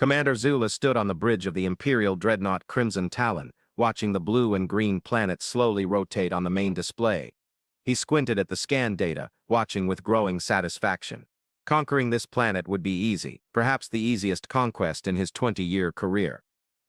Commander Zula stood on the bridge of the Imperial dreadnought Crimson Talon, watching the blue and green planets slowly rotate on the main display. He squinted at the scan data, watching with growing satisfaction. Conquering this planet would be easy, perhaps the easiest conquest in his 20-year career.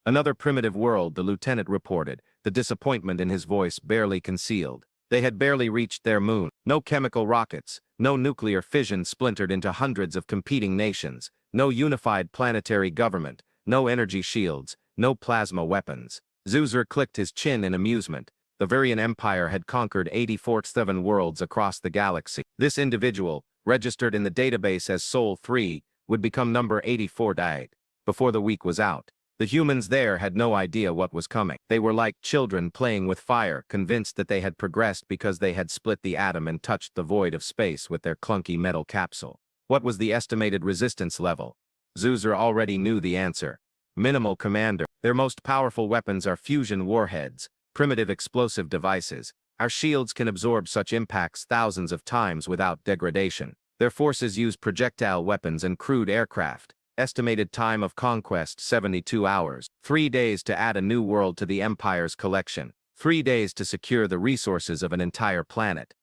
Another primitive world, the lieutenant reported, the disappointment in his voice barely concealed. They had barely reached their moon. No chemical rockets, no nuclear fission splintered into hundreds of competing nations, no unified planetary government, no energy shields, no plasma weapons. Zuzer clicked his chin in amusement. The Varian Empire had conquered 84 worlds across the galaxy. This individual, registered in the database as Sol 3, would become number 84 died. Before the week was out, the humans there had no idea what was coming. They were like children playing with fire, convinced that they had progressed because they had split the atom and touched the void of space with their clunky metal capsule. What was the estimated resistance level? Zuzer already knew the answer. Minimal, Commander. Their most powerful weapons are fusion warheads, primitive explosive devices. Our shields can absorb such impacts thousands of times without degradation. Their forces use projectile weapons and crewed aircraft. Estimated time of conquest 72 hours. 3 days to add a new world to the Empire's collection. 3 days to secure the resources of an entire planet.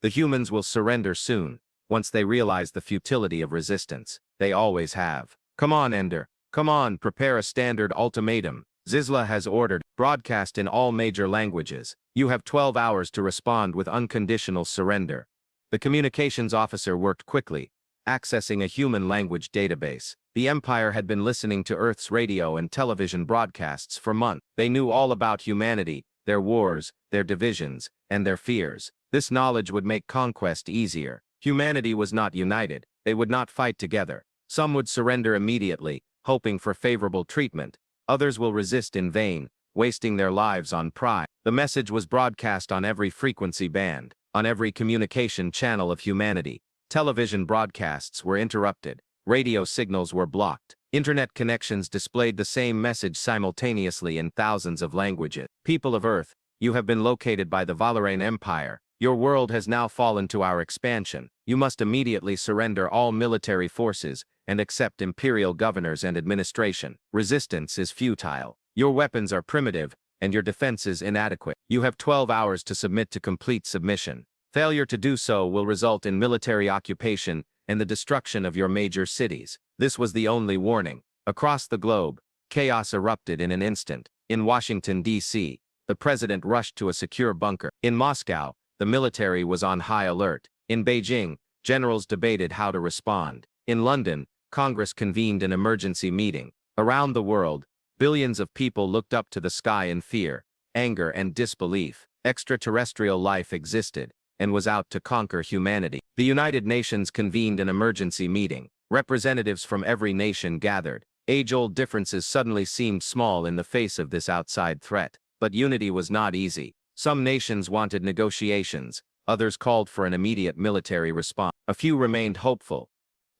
The humans will surrender soon, once they realize the futility of resistance. They always have. Come on, Ender. Come on, prepare a standard ultimatum. Zizla has ordered, broadcast in all major languages. You have 12 hours to respond with unconditional surrender. The communications officer worked quickly, accessing a human language database. The Empire had been listening to Earth's radio and television broadcasts for months. They knew all about humanity, their wars, their divisions, and their fears. This knowledge would make conquest easier. Humanity was not united. They would not fight together. Some would surrender immediately, hoping for favorable treatment. Others will resist in vain, wasting their lives on pride. The message was broadcast on every frequency band, on every communication channel of humanity. Television broadcasts were interrupted. Radio signals were blocked. Internet connections displayed the same message simultaneously in thousands of languages. People of Earth, you have been located by the Valerian Empire. Your world has now fallen to our expansion. You must immediately surrender all military forces and accept imperial governors and administration. Resistance is futile. Your weapons are primitive, and your defenses inadequate. You have 12 hours to submit to complete submission. Failure to do so will result in military occupation and the destruction of your major cities. This was the only warning. Across the globe, chaos erupted in an instant. In Washington, D.C., the president rushed to a secure bunker. In Moscow, the military was on high alert. In Beijing, generals debated how to respond. In London, Congress convened an emergency meeting. Around the world, billions of people looked up to the sky in fear, anger, and disbelief. Extraterrestrial life existed and was out to conquer humanity. The United Nations convened an emergency meeting. Representatives from every nation gathered. Age-old differences suddenly seemed small in the face of this outside threat. But unity was not easy. Some nations wanted negotiations, others called for an immediate military response. A few remained hopeful.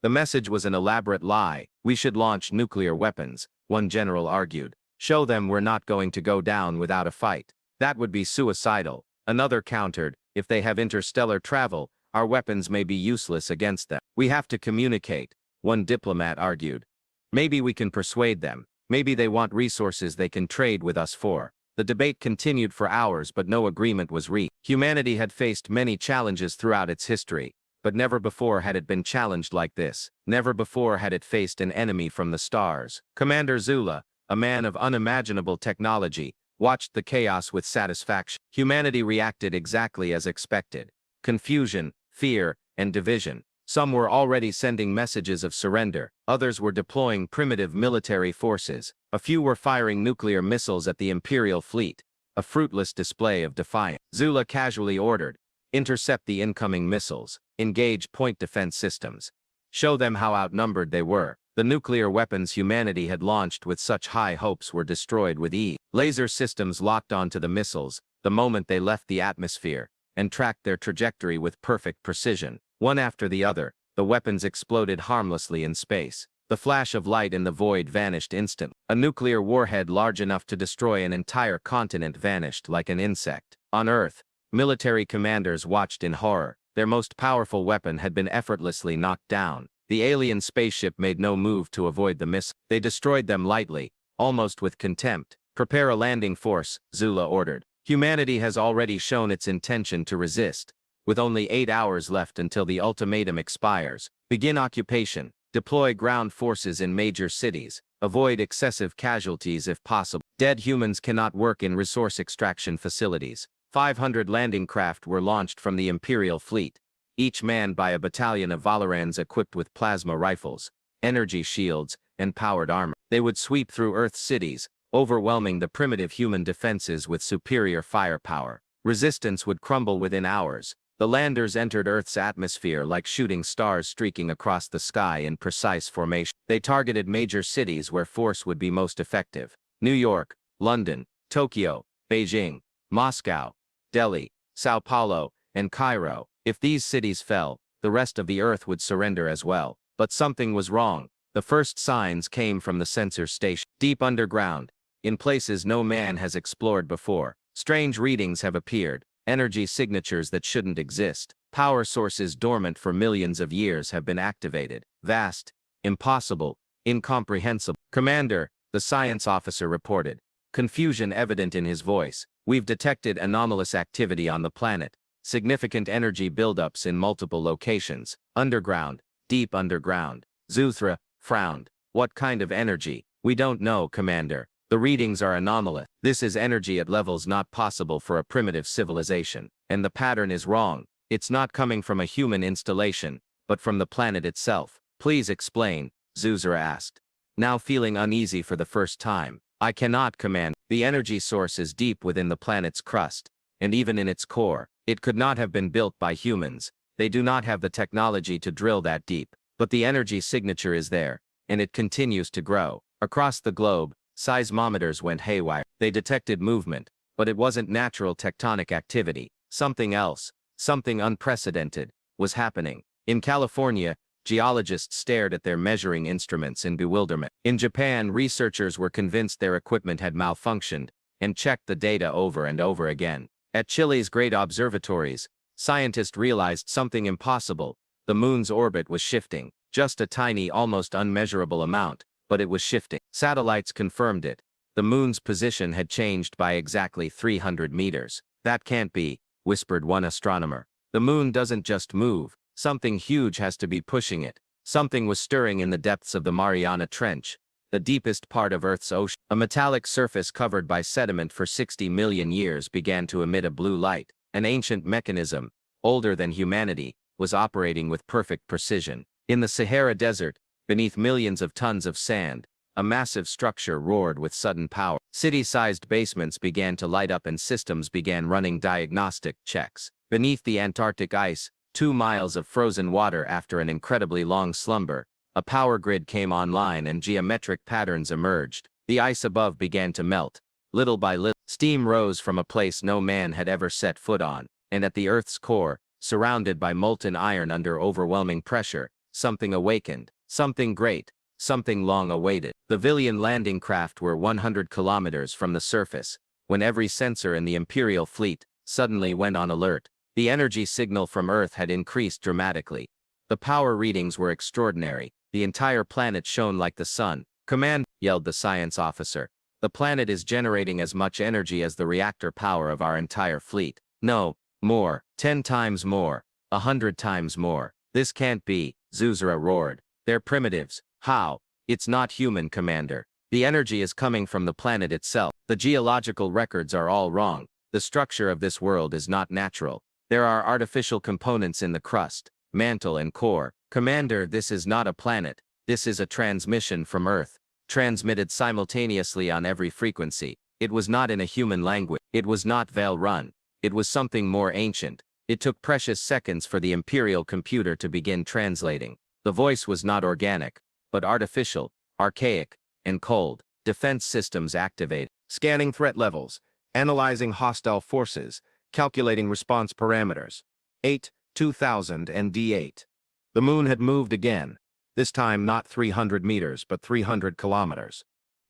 The message was an elaborate lie. We should launch nuclear weapons, one general argued. Show them we're not going to go down without a fight. That would be suicidal. Another countered, if they have interstellar travel, our weapons may be useless against them. We have to communicate, one diplomat argued. Maybe we can persuade them. Maybe they want resources they can trade with us for. The debate continued for hours, but no agreement was reached. Humanity had faced many challenges throughout its history, but never before had it been challenged like this. Never before had it faced an enemy from the stars. Commander Zula, a man of unimaginable technology, watched the chaos with satisfaction. Humanity reacted exactly as expected. Confusion, fear, and division. Some were already sending messages of surrender. Others were deploying primitive military forces. A few were firing nuclear missiles at the Imperial fleet. A fruitless display of defiance. Zula casually ordered, intercept the incoming missiles. Engage point defense systems. Show them how outnumbered they were. The nuclear weapons humanity had launched with such high hopes were destroyed with ease. Laser systems locked onto the missiles the moment they left the atmosphere, and tracked their trajectory with perfect precision. One after the other, the weapons exploded harmlessly in space. The flash of light in the void vanished instantly. A nuclear warhead large enough to destroy an entire continent vanished like an insect. On Earth, military commanders watched in horror. Their most powerful weapon had been effortlessly knocked down. The alien spaceship made no move to avoid the missile. They destroyed them lightly, almost with contempt. "Prepare a landing force," Zula ordered. "Humanity has already shown its intention to resist. With only 8 hours left until the ultimatum expires, begin occupation. Deploy ground forces in major cities. Avoid excessive casualties if possible. Dead humans cannot work in resource extraction facilities." 500 landing craft were launched from the Imperial fleet, each manned by a battalion of Valerans equipped with plasma rifles, energy shields, and powered armor. They would sweep through Earth's cities, overwhelming the primitive human defenses with superior firepower. Resistance would crumble within hours. The landers entered Earth's atmosphere like shooting stars streaking across the sky in precise formation. They targeted major cities where force would be most effective: New York, London, Tokyo, Beijing, Moscow, Delhi, Sao Paulo, and Cairo. If these cities fell, the rest of the Earth would surrender as well. But something was wrong. The first signs came from the sensor station. Deep underground, in places no man has explored before, strange readings have appeared. Energy signatures that shouldn't exist. Power sources dormant for millions of years have been activated. Vast, impossible, incomprehensible. "Commander," the science officer reported, confusion evident in his voice, "we've detected anomalous activity on the planet. Significant energy buildups in multiple locations. Underground, deep underground." Zuthra frowned. "What kind of energy?" "We don't know, Commander. The readings are anomalous. This is energy at levels not possible for a primitive civilization. And the pattern is wrong. It's not coming from a human installation, but from the planet itself." "Please explain," Zuzra asked, now feeling uneasy for the first time. "I cannot, Command. The energy source is deep within the planet's crust, and even in its core. It could not have been built by humans. They do not have the technology to drill that deep. But the energy signature is there, and it continues to grow." Across the globe, seismometers went haywire. They detected movement, but it wasn't natural tectonic activity. Something else, something unprecedented, was happening. In California, geologists stared at their measuring instruments in bewilderment. In Japan, researchers were convinced their equipment had malfunctioned, and checked the data over and over again. At Chile's great observatories, scientists realized something impossible. The moon's orbit was shifting, just a tiny, almost unmeasurable amount, but it was shifting. Satellites confirmed it. The moon's position had changed by exactly 300 meters. "That can't be," whispered one astronomer. "The moon doesn't just move. Something huge has to be pushing it." Something was stirring in the depths of the Mariana Trench, the deepest part of Earth's ocean. A metallic surface covered by sediment for 60 million years began to emit a blue light. An ancient mechanism, older than humanity, was operating with perfect precision. In the Sahara Desert, beneath millions of tons of sand, a massive structure roared with sudden power. City-sized basements began to light up and systems began running diagnostic checks. Beneath the Antarctic ice, 2 miles of frozen water after an incredibly long slumber, a power grid came online and geometric patterns emerged. The ice above began to melt. Little by little, steam rose from a place no man had ever set foot on, and at the Earth's core, surrounded by molten iron under overwhelming pressure, something awakened. Something great, something long awaited. The Villian landing craft were 100 kilometers from the surface, when every sensor in the Imperial fleet suddenly went on alert. The energy signal from Earth had increased dramatically. The power readings were extraordinary. The entire planet shone like the sun. "Command," yelled the science officer. "The planet is generating as much energy as the reactor power of our entire fleet." "No, more. 10 times more. 100 times more. This can't be," Zuzra roared. "They're primitives." "How? It's not human, Commander. The energy is coming from the planet itself. The geological records are all wrong. The structure of this world is not natural. There are artificial components in the crust, mantle and core." "Commander, this is not a planet. This is a transmission from Earth, transmitted simultaneously on every frequency. It was not in a human language. It was not Veil-run. It was something more ancient. It took precious seconds for the Imperial computer to begin translating. The voice was not organic, but artificial, archaic, and cold. Defense systems activated. Scanning threat levels, analyzing hostile forces, calculating response parameters. 8-2000 and D8. The moon had moved again, this time not 300 meters but 300 kilometers.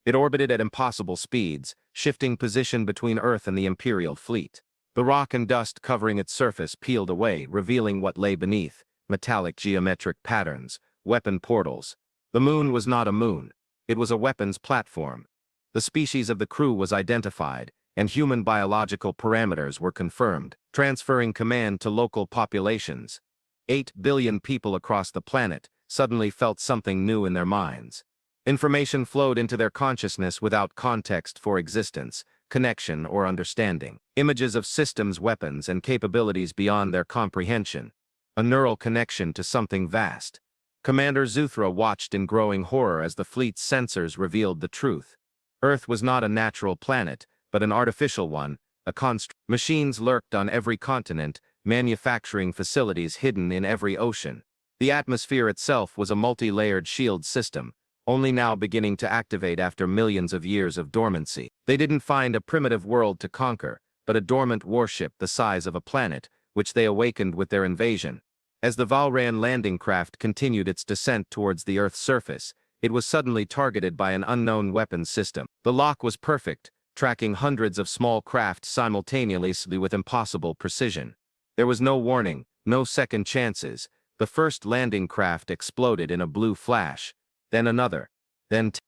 It orbited at impossible speeds, shifting position between Earth and the Imperial fleet. The rock and dust covering its surface peeled away, revealing what lay beneath: metallic geometric patterns, weapon portals. The moon was not a moon. It was a weapons platform. The species of the crew was identified, and human biological parameters were confirmed, transferring command to local populations. 8 billion people across the planet suddenly felt something new in their minds. Information flowed into their consciousness without context for existence, connection, or understanding. Images of systems, weapons, and capabilities beyond their comprehension. A neural connection to something vast. Commander Zuthra watched in growing horror as the fleet's sensors revealed the truth. Earth was not a natural planet, but an artificial one, a construct. Machines lurked on every continent, manufacturing facilities hidden in every ocean. The atmosphere itself was a multi-layered shield system, only now beginning to activate after millions of years of dormancy. They didn't find a primitive world to conquer, but a dormant warship the size of a planet, which they awakened with their invasion. As the Valran landing craft continued its descent towards the Earth's surface, it was suddenly targeted by an unknown weapons system. The lock was perfect, tracking hundreds of small craft simultaneously with impossible precision. There was no warning, no second chances. The first landing craft exploded in a blue flash, then another,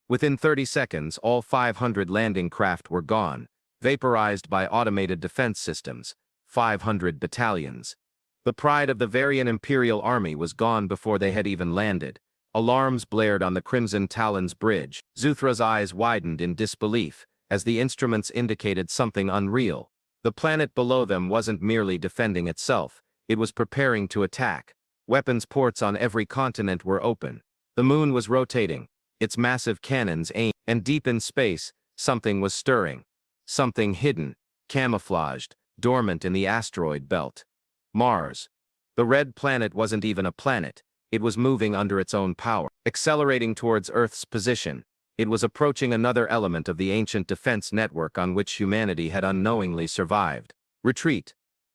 within 30 seconds all 500 landing craft were gone, vaporized by automated defense systems, 500 battalions. The pride of the Varian Imperial Army was gone before they had even landed. Alarms blared on the Crimson Talon's bridge. Zuthra's eyes widened in disbelief, as the instruments indicated something unreal. The planet below them wasn't merely defending itself, it was preparing to attack. Weapons ports on every continent were open. The moon was rotating, its massive cannons aimed, and deep in space, something was stirring. Something hidden, camouflaged, dormant in the asteroid belt. Mars. The red planet wasn't even a planet, it was moving under its own power, accelerating towards Earth's position. It was approaching another element of the ancient defense network on which humanity had unknowingly survived. Retreat.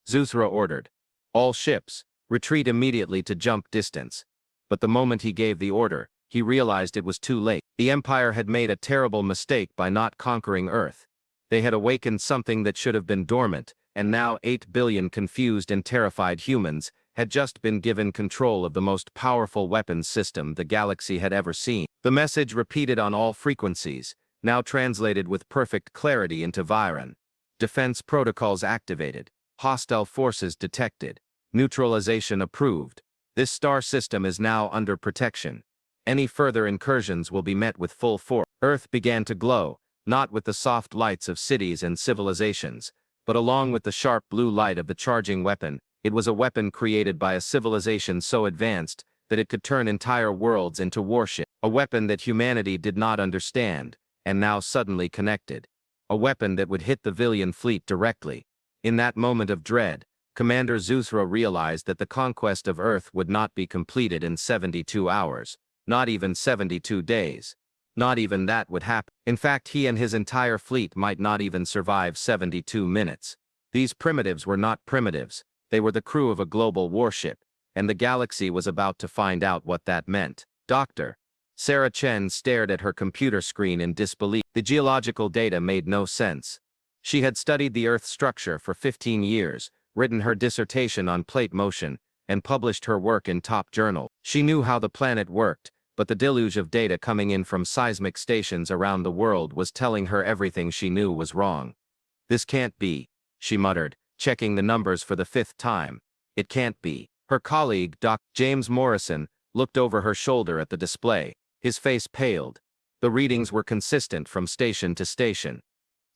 Zuthra ordered. All ships, retreat immediately to jump distance. But the moment he gave the order, he realized it was too late. The Empire had made a terrible mistake by not conquering Earth. They had awakened something that should have been dormant, and now 8 billion confused and terrified humans had just been given control of the most powerful weapons system the galaxy had ever seen. The message repeated on all frequencies, now translated with perfect clarity into Viren. Defense protocols activated. Hostile forces detected. Neutralization approved. This star system is now under protection. Any further incursions will be met with full force. Earth began to glow, not with the soft lights of cities and civilizations, but along with the sharp blue light of the charging weapon. It was a weapon created by a civilization so advanced that it could turn entire worlds into warship. A weapon that humanity did not understand, and now suddenly connected. A weapon that would hit the Villian fleet directly. In that moment of dread, Commander Zuthra realized that the conquest of Earth would not be completed in 72 hours, not even 72 days. Not even that would happen. In fact, he and his entire fleet might not even survive 72 minutes. These primitives were not primitives, they were the crew of a global warship, and the galaxy was about to find out what that meant. Doctor. Sarah Chen stared at her computer screen in disbelief. The geological data made no sense. She had studied the Earth's structure for 15 years, written her dissertation on plate motion, and published her work in top journals. She knew how the planet worked, but the deluge of data coming in from seismic stations around the world was telling her everything she knew was wrong. This can't be, she muttered, checking the numbers for the 5th time. It can't be. Her colleague, Dr. James Morrison, looked over her shoulder at the display. His face paled. The readings were consistent from station to station.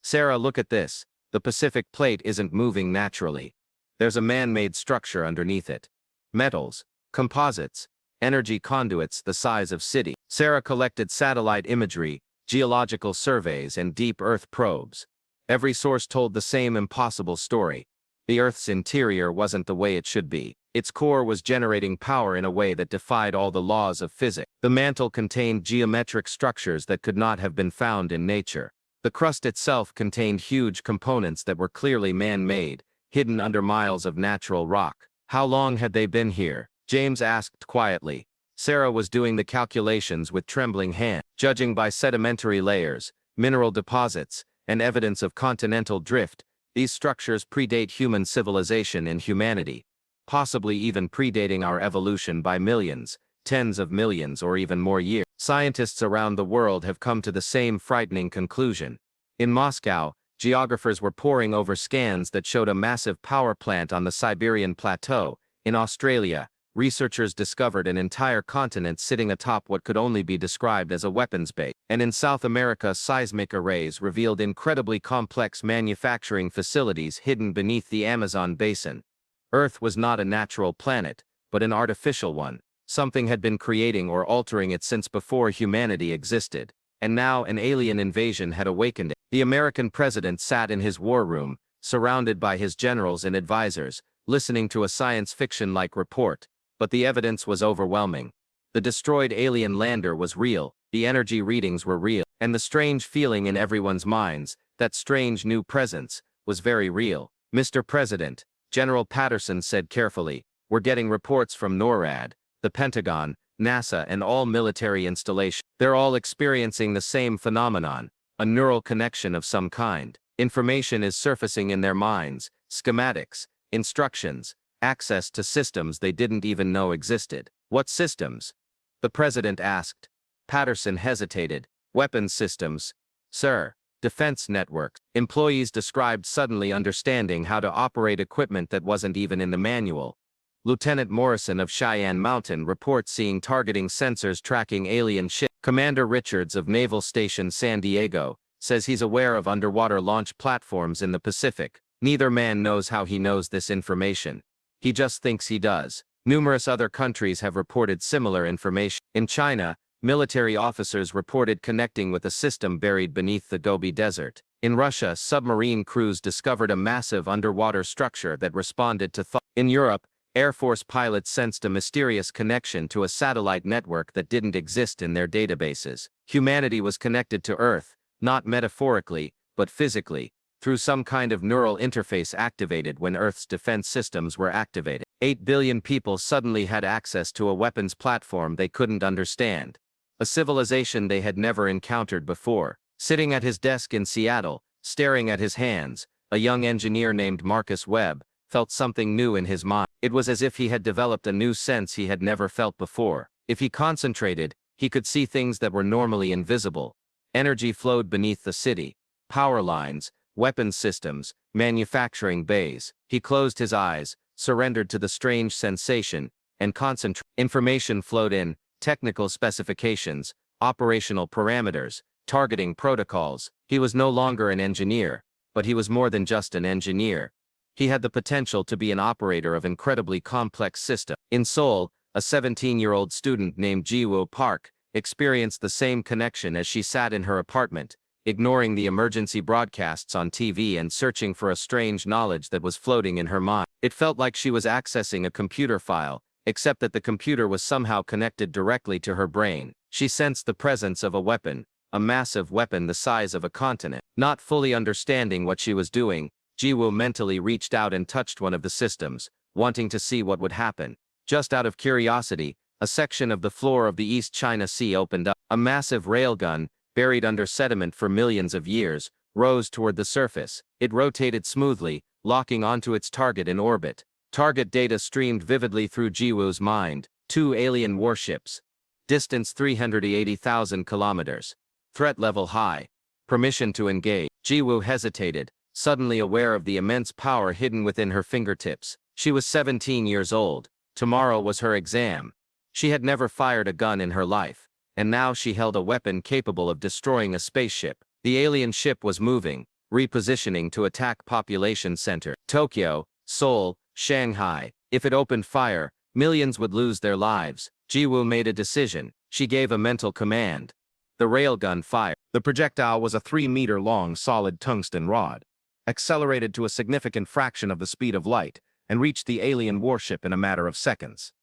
Sarah, look at this. The Pacific Plate isn't moving naturally. There's a man-made structure underneath it. Metals, composites, energy conduits the size of cities. Sarah collected satellite imagery, geological surveys, and deep Earth probes. Every source told the same impossible story. The Earth's interior wasn't the way it should be. Its core was generating power in a way that defied all the laws of physics. The mantle contained geometric structures that could not have been found in nature. The crust itself contained huge components that were clearly man-made, hidden under miles of natural rock. How long had they been here? James asked quietly. Sarah was doing the calculations with trembling hands. Judging by sedimentary layers, mineral deposits, and evidence of continental drift, these structures predate human civilization and humanity, possibly even predating our evolution by millions, tens of millions or even more years. Scientists around the world have come to the same frightening conclusion. In Moscow, geographers were poring over scans that showed a massive power plant on the Siberian plateau. In Australia, researchers discovered an entire continent sitting atop what could only be described as a weapons base. And in South America, seismic arrays revealed incredibly complex manufacturing facilities hidden beneath the Amazon basin. Earth was not a natural planet, but an artificial one. Something had been creating or altering it since before humanity existed, and now an alien invasion had awakened it. The American president sat in his war room, surrounded by his generals and advisors, listening to a science fiction-like report, but the evidence was overwhelming. The destroyed alien lander was real, the energy readings were real, and the strange feeling in everyone's minds, that strange new presence, was very real. "Mr. President," General Patterson said carefully, "we're getting reports from NORAD, the Pentagon, NASA, and all military installations. They're all experiencing the same phenomenon, a neural connection of some kind. Information is surfacing in their minds, schematics, instructions, access to systems they didn't even know existed." "What systems?" the president asked. Patterson hesitated. "Weapons systems, sir. Defense networks." Employees described suddenly understanding how to operate equipment that wasn't even in the manual. Lieutenant Morrison of Cheyenne Mountain reports seeing targeting sensors tracking alien ships. Commander Richards of Naval Station San Diego says he's aware of underwater launch platforms in the Pacific. Neither man knows how he knows this information. He just thinks he does. Numerous other countries have reported similar information. In China, military officers reported connecting with a system buried beneath the Gobi Desert. In Russia, submarine crews discovered a massive underwater structure that responded to thought. In Europe, Air Force pilots sensed a mysterious connection to a satellite network that didn't exist in their databases. Humanity was connected to Earth, not metaphorically, but physically, through some kind of neural interface activated when Earth's defense systems were activated. 8 billion people suddenly had access to a weapons platform they couldn't understand. A civilization they had never encountered before. Sitting at his desk in Seattle, staring at his hands, a young engineer named Marcus Webb felt something new in his mind. It was as if he had developed a new sense he had never felt before. If he concentrated, he could see things that were normally invisible. Energy flowed beneath the city. Power lines, weapons systems, manufacturing bays. He closed his eyes, surrendered to the strange sensation, and concentrated. Information flowed in, technical specifications, operational parameters, targeting protocols. He was no longer an engineer, but he was more than just an engineer. He had the potential to be an operator of incredibly complex systems. In Seoul, a 17-year-old student named Jiwoo Park experienced the same connection as she sat in her apartment, ignoring the emergency broadcasts on TV and searching for a strange knowledge that was floating in her mind. It felt like she was accessing a computer file, except that the computer was somehow connected directly to her brain. She sensed the presence of a weapon, a massive weapon the size of a continent. Not fully understanding what she was doing, Jiwoo mentally reached out and touched one of the systems, wanting to see what would happen. Just out of curiosity, a section of the floor of the East China Sea opened up. A massive railgun, buried under sediment for millions of years, rose toward the surface. It rotated smoothly, locking onto its target in orbit. Target data streamed vividly through Jiwoo's mind. 2 alien warships. Distance 380,000 kilometers. Threat level high. Permission to engage. Jiwoo hesitated, suddenly aware of the immense power hidden within her fingertips. She was 17 years old. Tomorrow was her exam. She had never fired a gun in her life, and now she held a weapon capable of destroying a spaceship. The alien ship was moving, repositioning to attack population center. Tokyo, Seoul, Shanghai. If it opened fire, millions would lose their lives. Jiwoo made a decision. She gave a mental command. The railgun fired. The projectile was a 3-meter-long solid tungsten rod, accelerated to a significant fraction of the speed of light, and reached the alien warship in a matter of seconds.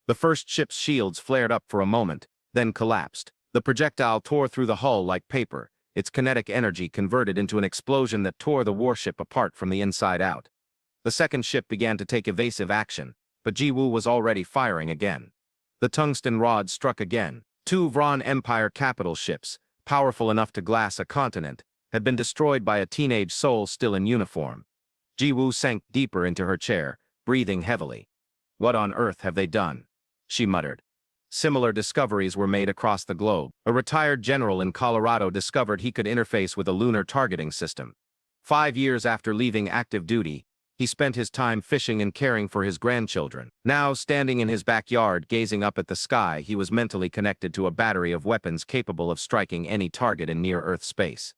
The first ship's shields flared up for a moment, then collapsed. The projectile tore through the hull like paper, its kinetic energy converted into an explosion that tore the warship apart from the inside out. The second ship began to take evasive action, but Jiwoo was already firing again. The tungsten rod struck again. 2 Vron Empire capital ships, powerful enough to glass a continent, had been destroyed by a teenage soul still in uniform. Jiwoo sank deeper into her chair, breathing heavily. "What on earth have they done?" she muttered. Similar discoveries were made across the globe. A retired general in Colorado discovered he could interface with a lunar targeting system. 5 years after leaving active duty, he spent his time fishing and caring for his grandchildren. Now, standing in his backyard gazing up at the sky, he was mentally connected to a battery of weapons capable of striking any target in near-Earth space.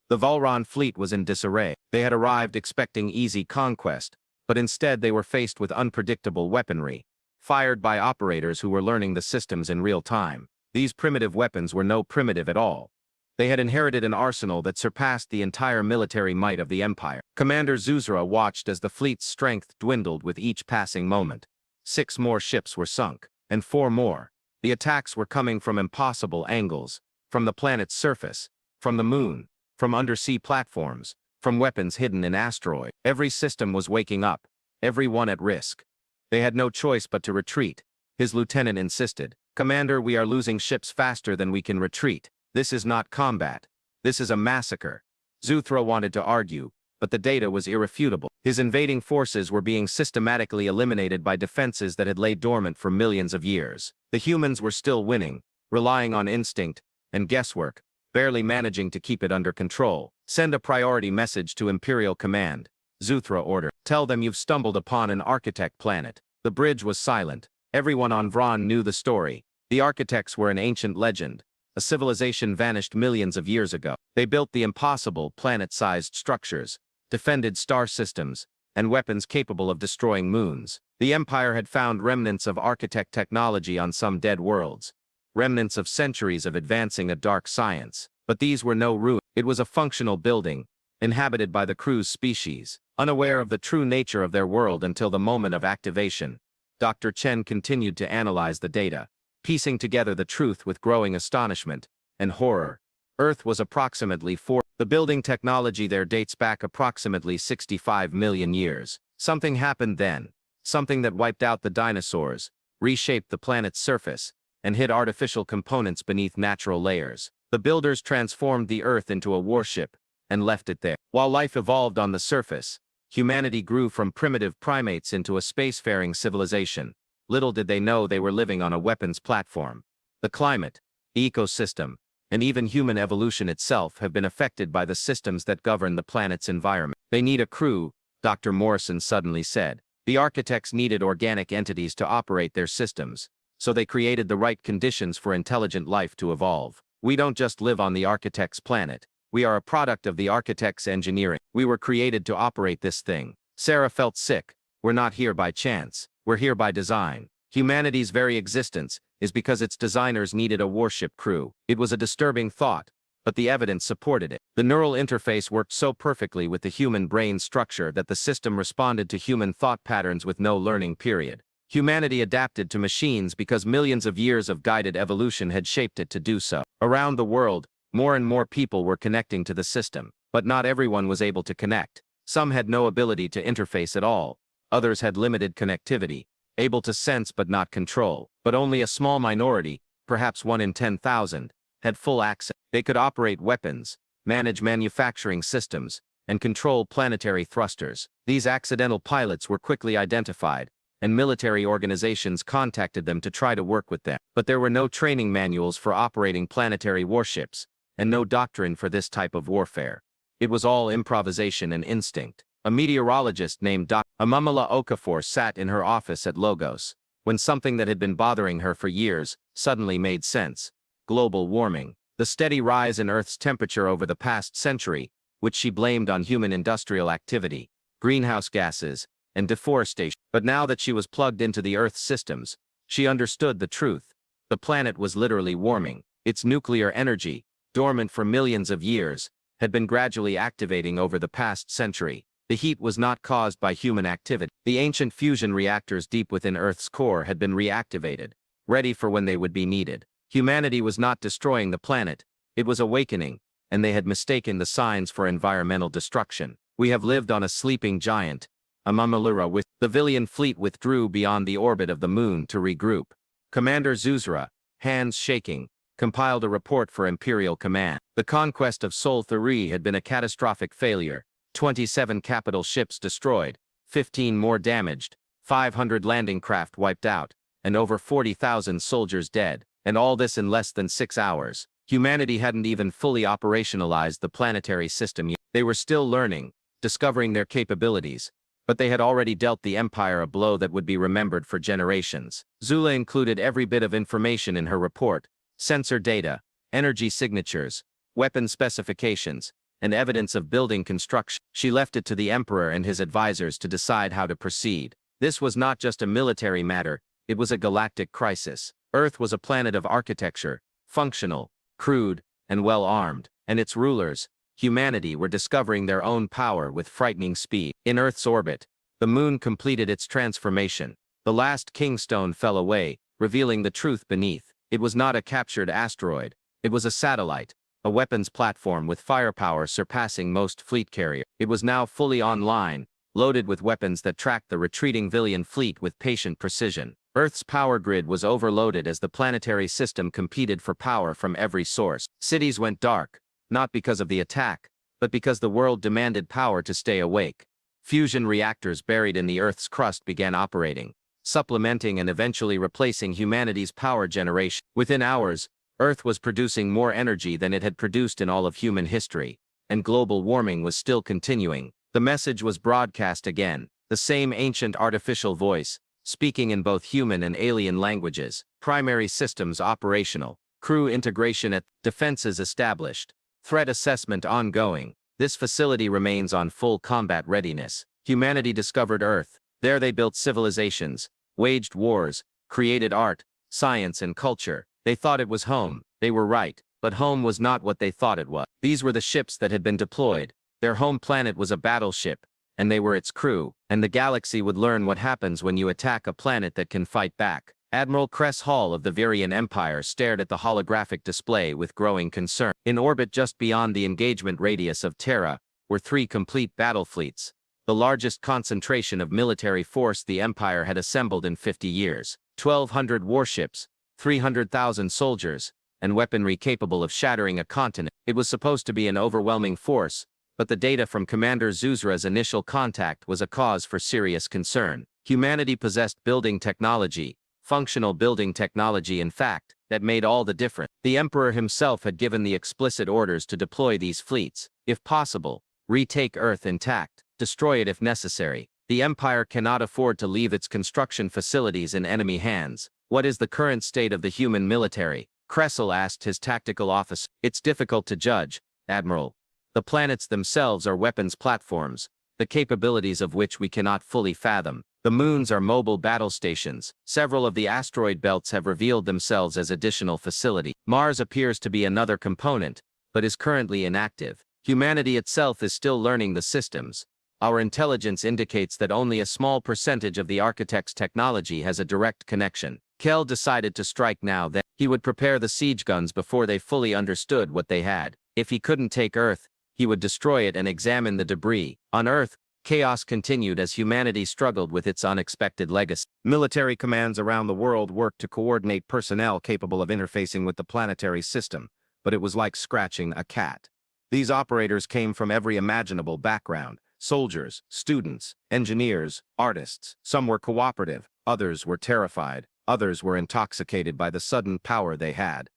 The Volron fleet was in disarray. They had arrived expecting easy conquest, but instead they were faced with unpredictable weaponry, fired by operators who were learning the systems in real time. These primitive weapons were no primitive at all. They had inherited an arsenal that surpassed the entire military might of the Empire. Commander Zuzra watched as the fleet's strength dwindled with each passing moment. 6 more ships were sunk, and 4 more. The attacks were coming from impossible angles, from the planet's surface, from the moon, from undersea platforms, from weapons hidden in asteroids. Every system was waking up, every one at risk. They had no choice but to retreat. His lieutenant insisted, "Commander, we are losing ships faster than we can retreat. This is not combat. This is a massacre." Zuthra wanted to argue, but the data was irrefutable. His invading forces were being systematically eliminated by defenses that had laid dormant for millions of years. The humans were still winning, relying on instinct and guesswork, barely managing to keep it under control. "Send a priority message to Imperial Command," Zuthra ordered. "Tell them you've stumbled upon an architect planet." The bridge was silent. Everyone on Vron knew the story. The architects were an ancient legend. A civilization vanished millions of years ago. They built the impossible, planet-sized structures, defended star systems, and weapons capable of destroying moons. The Empire had found remnants of architect technology on some dead worlds, remnants of centuries of advancing a dark science. But these were no ruin. It was a functional building, inhabited by the crew's species. Unaware of the true nature of their world until the moment of activation, Dr. Chen continued to analyze the data, piecing together the truth with growing astonishment and horror. Earth was approximately 4. The building technology there dates back approximately 65 million years. Something happened then, something that wiped out the dinosaurs, reshaped the planet's surface, and hid artificial components beneath natural layers. The builders transformed the Earth into a warship and left it there. While life evolved on the surface, humanity grew from primitive primates into a spacefaring civilization. Little did they know they were living on a weapons platform. The climate, the ecosystem, and even human evolution itself have been affected by the systems that govern the planet's environment. "They need a crew," Dr. Morrison suddenly said. "The architects needed organic entities to operate their systems, so they created the right conditions for intelligent life to evolve. We don't just live on the architect's planet. We are a product of the architect's engineering. We were created to operate this thing." Sarah felt sick. "We're not here by chance. We're here by design. Humanity's very existence is because its designers needed a warship crew." It was a disturbing thought, but the evidence supported it. The neural interface worked so perfectly with the human brain structure that the system responded to human thought patterns with no learning period. Humanity adapted to machines because millions of years of guided evolution had shaped it to do so. Around the world, more and more people were connecting to the system, but not everyone was able to connect. Some had no ability to interface at all. Others had limited connectivity, able to sense but not control. But only a small minority, perhaps 1 in 10,000, had full access. They could operate weapons, manage manufacturing systems, and control planetary thrusters. These accidental pilots were quickly identified, and military organizations contacted them to try to work with them. But there were no training manuals for operating planetary warships, and no doctrine for this type of warfare. It was all improvisation and instinct. A meteorologist named Dr. Amamala Okafor sat in her office at Logos, when something that had been bothering her for years suddenly made sense. Global warming. The steady rise in Earth's temperature over the past century, which she blamed on human industrial activity, greenhouse gases, and deforestation. But now that she was plugged into the Earth's systems, she understood the truth. The planet was literally warming. Its nuclear energy, dormant for millions of years, had been gradually activating over the past century. The heat was not caused by human activity. The ancient fusion reactors deep within Earth's core had been reactivated, ready for when they would be needed. Humanity was not destroying the planet, it was awakening, and they had mistaken the signs for environmental destruction. "We have lived on a sleeping giant," Amamalura with the Villian fleet withdrew beyond the orbit of the moon to regroup. Commander Zuzra, hands shaking, compiled a report for Imperial Command. The conquest of Sol Thuri had been a catastrophic failure. 27 capital ships destroyed, 15 more damaged, 500 landing craft wiped out, and over 40,000 soldiers dead, and all this in less than 6 hours. Humanity hadn't even fully operationalized the planetary system yet. They were still learning, discovering their capabilities, but they had already dealt the Empire a blow that would be remembered for generations. Zula included every bit of information in her report: sensor data, energy signatures, weapon specifications, and evidence of building construction. She left it to the Emperor and his advisors to decide how to proceed. This was not just a military matter, it was a galactic crisis. Earth was a planet of architecture, functional, crude, and well-armed, and its rulers, humanity, were discovering their own power with frightening speed. In Earth's orbit, the moon completed its transformation. The last kingstone fell away, revealing the truth beneath. It was not a captured asteroid. It was a satellite, a weapons platform with firepower surpassing most fleet carriers. It was now fully online, loaded with weapons that tracked the retreating Villian fleet with patient precision. Earth's power grid was overloaded as the planetary system competed for power from every source. Cities went dark, not because of the attack, but because the world demanded power to stay awake. Fusion reactors buried in the Earth's crust began operating, supplementing and eventually replacing humanity's power generation. Within hours, Earth was producing more energy than it had produced in all of human history, and global warming was still continuing. The message was broadcast again, the same ancient artificial voice, speaking in both human and alien languages. Primary systems operational, crew integration at, defenses established, threat assessment ongoing. This facility remains on full combat readiness. Humanity discovered Earth. There they built civilizations, waged wars, created art, science, and culture. They thought it was home. They were right, but home was not what they thought it was. These were the ships that had been deployed. Their home planet was a battleship, and they were its crew, and the galaxy would learn what happens when you attack a planet that can fight back. Admiral Cress Hall of the Virian Empire stared at the holographic display with growing concern. In orbit just beyond the engagement radius of Terra were 3 complete battle fleets, the largest concentration of military force the Empire had assembled in 50 years. 1,200 warships, 300,000 soldiers, and weaponry capable of shattering a continent. It was supposed to be an overwhelming force, but the data from Commander Zuzra's initial contact was a cause for serious concern. Humanity possessed building technology, functional building technology in fact, that made all the difference. The Emperor himself had given the explicit orders to deploy these fleets. If possible, retake Earth intact, destroy it if necessary. The Empire cannot afford to leave its construction facilities in enemy hands. What is the current state of the human military? Cressel asked his tactical officer. It's difficult to judge, Admiral. The planets themselves are weapons platforms, the capabilities of which we cannot fully fathom. The moons are mobile battle stations. Several of the asteroid belts have revealed themselves as additional facility. Mars appears to be another component, but is currently inactive. Humanity itself is still learning the systems. Our intelligence indicates that only a small percentage of the architect's technology has a direct connection. Kell decided to strike now. Then he would prepare the siege guns before they fully understood what they had. If he couldn't take Earth, he would destroy it and examine the debris. On Earth, chaos continued as humanity struggled with its unexpected legacy. Military commands around the world worked to coordinate personnel capable of interfacing with the planetary system, but it was like scratching a cat. These operators came from every imaginable background: soldiers, students, engineers, artists. Some were cooperative, others were terrified, others were intoxicated by the sudden power they had.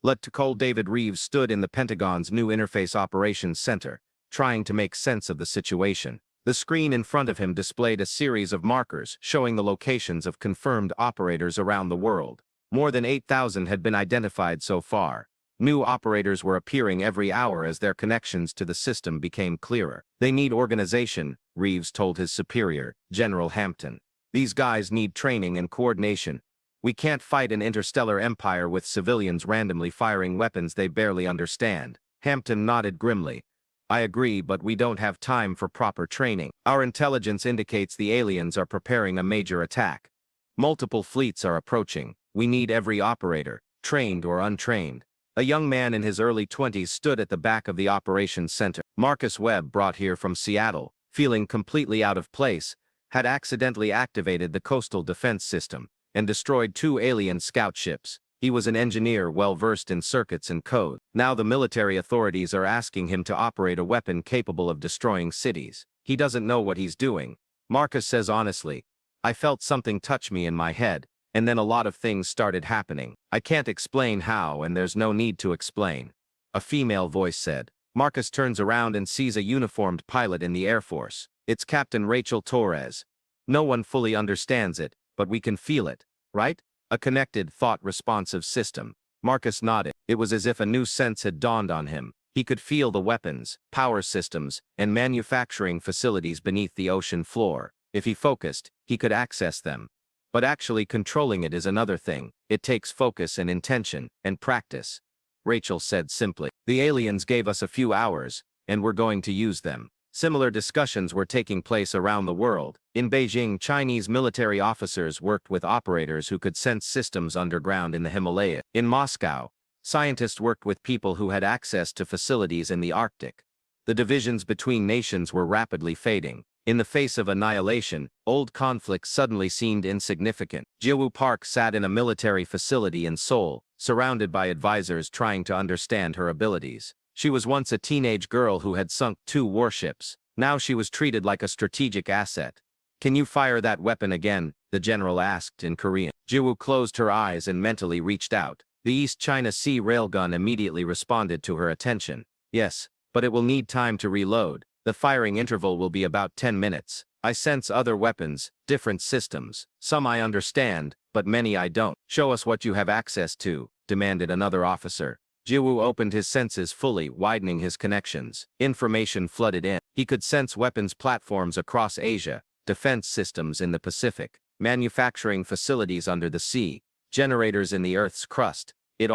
Lieutenant David Reeves stood in the Pentagon's new Interface Operations Center, trying to make sense of the situation. The screen in front of him displayed a series of markers showing the locations of confirmed operators around the world. More than 8,000 had been identified so far. New operators were appearing every hour as their connections to the system became clearer. They need organization, Reeves told his superior, General Hampton. These guys need training and coordination. We can't fight an interstellar empire with civilians randomly firing weapons they barely understand. Hampton nodded grimly. I agree, but we don't have time for proper training. Our intelligence indicates the aliens are preparing a major attack. Multiple fleets are approaching. We need every operator, trained or untrained. A young man in his early 20s stood at the back of the operations center. Marcus Webb, brought here from Seattle, feeling completely out of place, had accidentally activated the coastal defense system and destroyed 2 alien scout ships. He was an engineer well-versed in circuits and code. Now the military authorities are asking him to operate a weapon capable of destroying cities. He doesn't know what he's doing. Marcus says honestly, I felt something touch me in my head, And then a lot of things started happening. I can't explain how, and there's no need to explain. A female voice said. Marcus turns around and sees a uniformed pilot in the Air Force. It's Captain Rachel Torres. No one fully understands it, but we can feel it, right? A connected, thought-responsive system. Marcus nodded. It was as if a new sense had dawned on him. He could feel the weapons, power systems, and manufacturing facilities beneath the ocean floor. If he focused, he could access them. But actually controlling it is another thing. It takes focus and intention, and practice. Rachel said simply. The aliens gave us a few hours, and we're going to use them. Similar discussions were taking place around the world. In Beijing, Chinese military officers worked with operators who could sense systems underground in the Himalayas. In Moscow, scientists worked with people who had access to facilities in the Arctic. The divisions between nations were rapidly fading. In the face of annihilation, old conflicts suddenly seemed insignificant. Jiwoo Park sat in a military facility in Seoul, surrounded by advisors trying to understand her abilities. She was once a teenage girl who had sunk 2 warships. Now she was treated like a strategic asset. Can you fire that weapon again? The general asked in Korean. Jiwoo closed her eyes and mentally reached out. The East China Sea railgun immediately responded to her attention. Yes, but it will need time to reload. The firing interval will be about 10 minutes. I sense other weapons, different systems. Some I understand, but many I don't. Show us what you have access to, demanded another officer. Jiwoo opened his senses fully, widening his connections. Information flooded in. He could sense weapons platforms across Asia, defense systems in the Pacific, manufacturing facilities under the sea, generators in the Earth's crust. It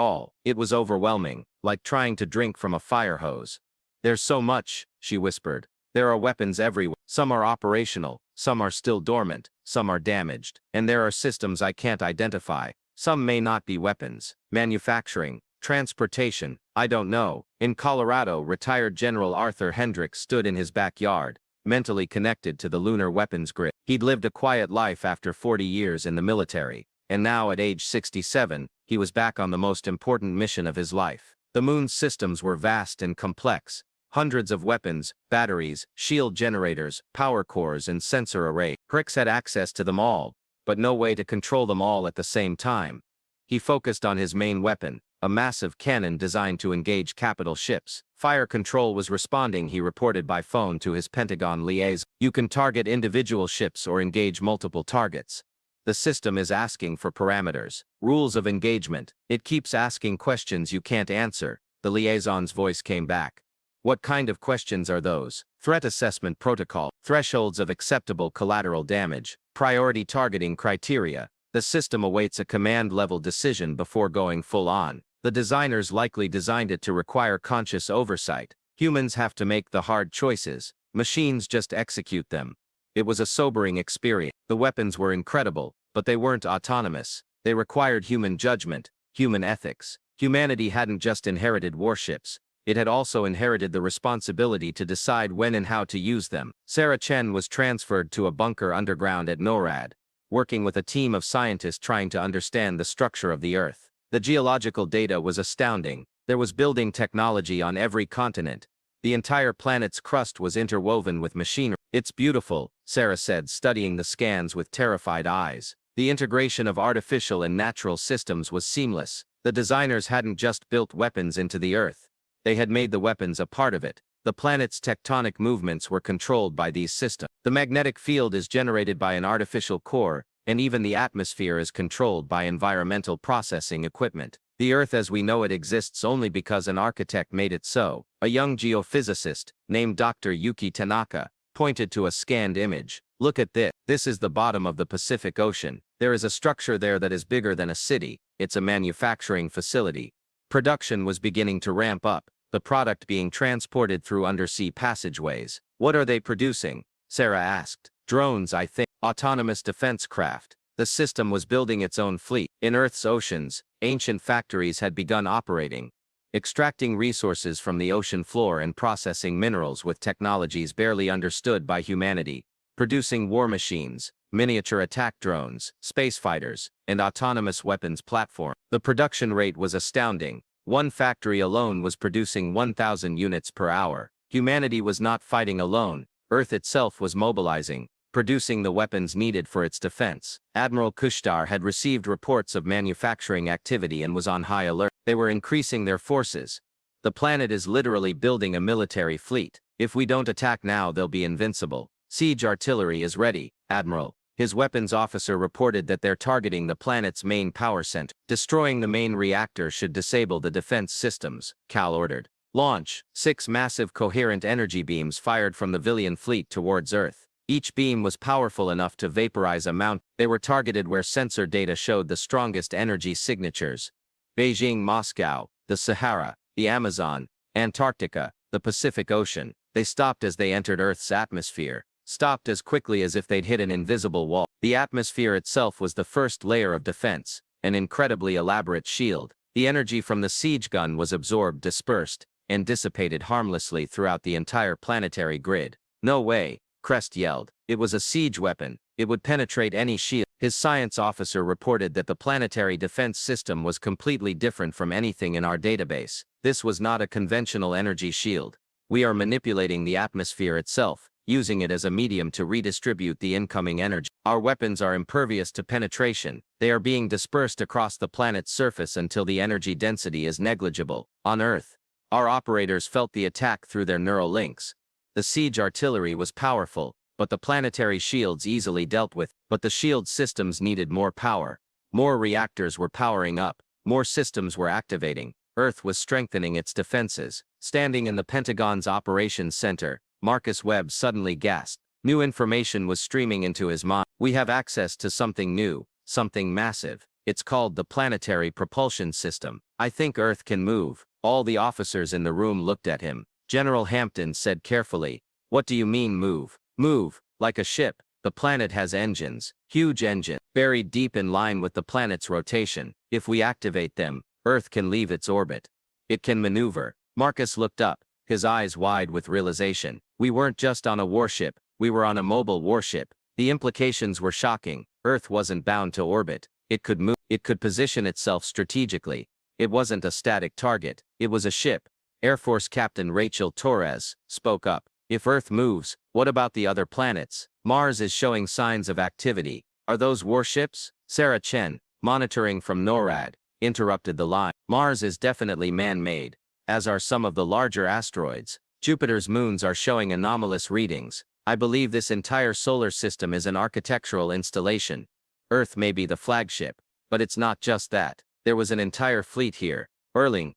was overwhelming, like trying to drink from a fire hose. There's so much, she whispered. There are weapons everywhere. Some are operational, some are still dormant, some are damaged. And there are systems I can't identify. Some may not be weapons. Manufacturing, transportation, I don't know. In Colorado, retired General Arthur Hendricks stood in his backyard, mentally connected to the lunar weapons grid. He'd lived a quiet life after 40 years in the military, and now at age 67, he was back on the most important mission of his life. The moon's systems were vast and complex. Hundreds of weapons, batteries, shield generators, power cores, and sensor arrays. Hicks had access to them all, but no way to control them all at the same time. He focused on his main weapon, a massive cannon designed to engage capital ships. Fire control was responding, he reported by phone to his Pentagon liaison. You can target individual ships or engage multiple targets. The system is asking for parameters, rules of engagement. It keeps asking questions you can't answer. The liaison's voice came back. What kind of questions are those? Threat assessment protocol, thresholds of acceptable collateral damage, priority targeting criteria. The system awaits a command-level decision before going full-on. The designers likely designed it to require conscious oversight. Humans have to make the hard choices. Machines just execute them. It was a sobering experience. The weapons were incredible, but they weren't autonomous. They required human judgment, human ethics. Humanity hadn't just inherited warships. It had also inherited the responsibility to decide when and how to use them. Sarah Chen was transferred to a bunker underground at NORAD, working with a team of scientists trying to understand the structure of the Earth. The geological data was astounding. There was building technology on every continent. The entire planet's crust was interwoven with machinery. It's beautiful, Sarah said, studying the scans with terrified eyes. The integration of artificial and natural systems was seamless. The designers hadn't just built weapons into the Earth. They had made the weapons a part of it. The planet's tectonic movements were controlled by these systems. The magnetic field is generated by an artificial core, and even the atmosphere is controlled by environmental processing equipment. The Earth as we know it exists only because an architect made it so. A young geophysicist, named Dr. Yuki Tanaka, pointed to a scanned image. Look at this. This is the bottom of the Pacific Ocean. There is a structure there that is bigger than a city. It's a manufacturing facility. Production was beginning to ramp up, the product being transported through undersea passageways. What are they producing? Sarah asked. Drones, I think. Autonomous defense craft. The system was building its own fleet. In Earth's oceans, ancient factories had begun operating, extracting resources from the ocean floor and processing minerals with technologies barely understood by humanity, producing war machines, miniature attack drones, space fighters, and autonomous weapons platforms. The production rate was astounding. One factory alone was producing 1,000 units per hour. Humanity was not fighting alone. Earth itself was mobilizing. producing the weapons needed for its defense. Admiral Kushtar had received reports of manufacturing activity and was on high alert. They were increasing their forces. The planet is literally building a military fleet. If we don't attack now, they'll be invincible. Siege artillery is ready, Admiral. His weapons officer reported that they're targeting the planet's main power center. Destroying the main reactor should disable the defense systems, Cal ordered. Launch. 6 massive coherent energy beams fired from the Villian fleet towards Earth. Each beam was powerful enough to vaporize a mountain. They were targeted where sensor data showed the strongest energy signatures. Beijing, Moscow, the Sahara, the Amazon, Antarctica, the Pacific Ocean. They stopped as they entered Earth's atmosphere. Stopped as quickly as if they'd hit an invisible wall. The atmosphere itself was the first layer of defense, an incredibly elaborate shield. The energy from the siege gun was absorbed, dispersed, and dissipated harmlessly throughout the entire planetary grid. No way, Crest yelled. It was a siege weapon. It would penetrate any shield. His science officer reported that the planetary defense system was completely different from anything in our database. This was not a conventional energy shield. We are manipulating the atmosphere itself, using it as a medium to redistribute the incoming energy. Our weapons are impervious to penetration. They are being dispersed across the planet's surface until the energy density is negligible. On Earth, our operators felt the attack through their neural links. The siege artillery was powerful, but the planetary shields easily dealt with. But the shield systems needed more power. More reactors were powering up. More systems were activating. Earth was strengthening its defenses. Standing in the Pentagon's operations center, Marcus Webb suddenly gasped. New information was streaming into his mind. We have access to something new, something massive. It's called the planetary propulsion system. I think Earth can move. All the officers in the room looked at him. General Hampton said carefully, "What do you mean move?" "Move, like a ship. The planet has engines, huge engines, buried deep in line with the planet's rotation. If we activate them, Earth can leave its orbit. It can maneuver." Marcus looked up, his eyes wide with realization. We weren't just on a warship, we were on a mobile warship. The implications were shocking. Earth wasn't bound to orbit. It could move, it could position itself strategically. It wasn't a static target, it was a ship. Air Force Captain Rachel Torres spoke up. If Earth moves, what about the other planets? Mars is showing signs of activity. Are those warships? Sarah Chen, monitoring from NORAD, interrupted the line. Mars is definitely man-made, as are some of the larger asteroids. Jupiter's moons are showing anomalous readings. I believe this entire solar system is an architectural installation. Earth may be the flagship, but it's not just that. There was an entire fleet here. Erling.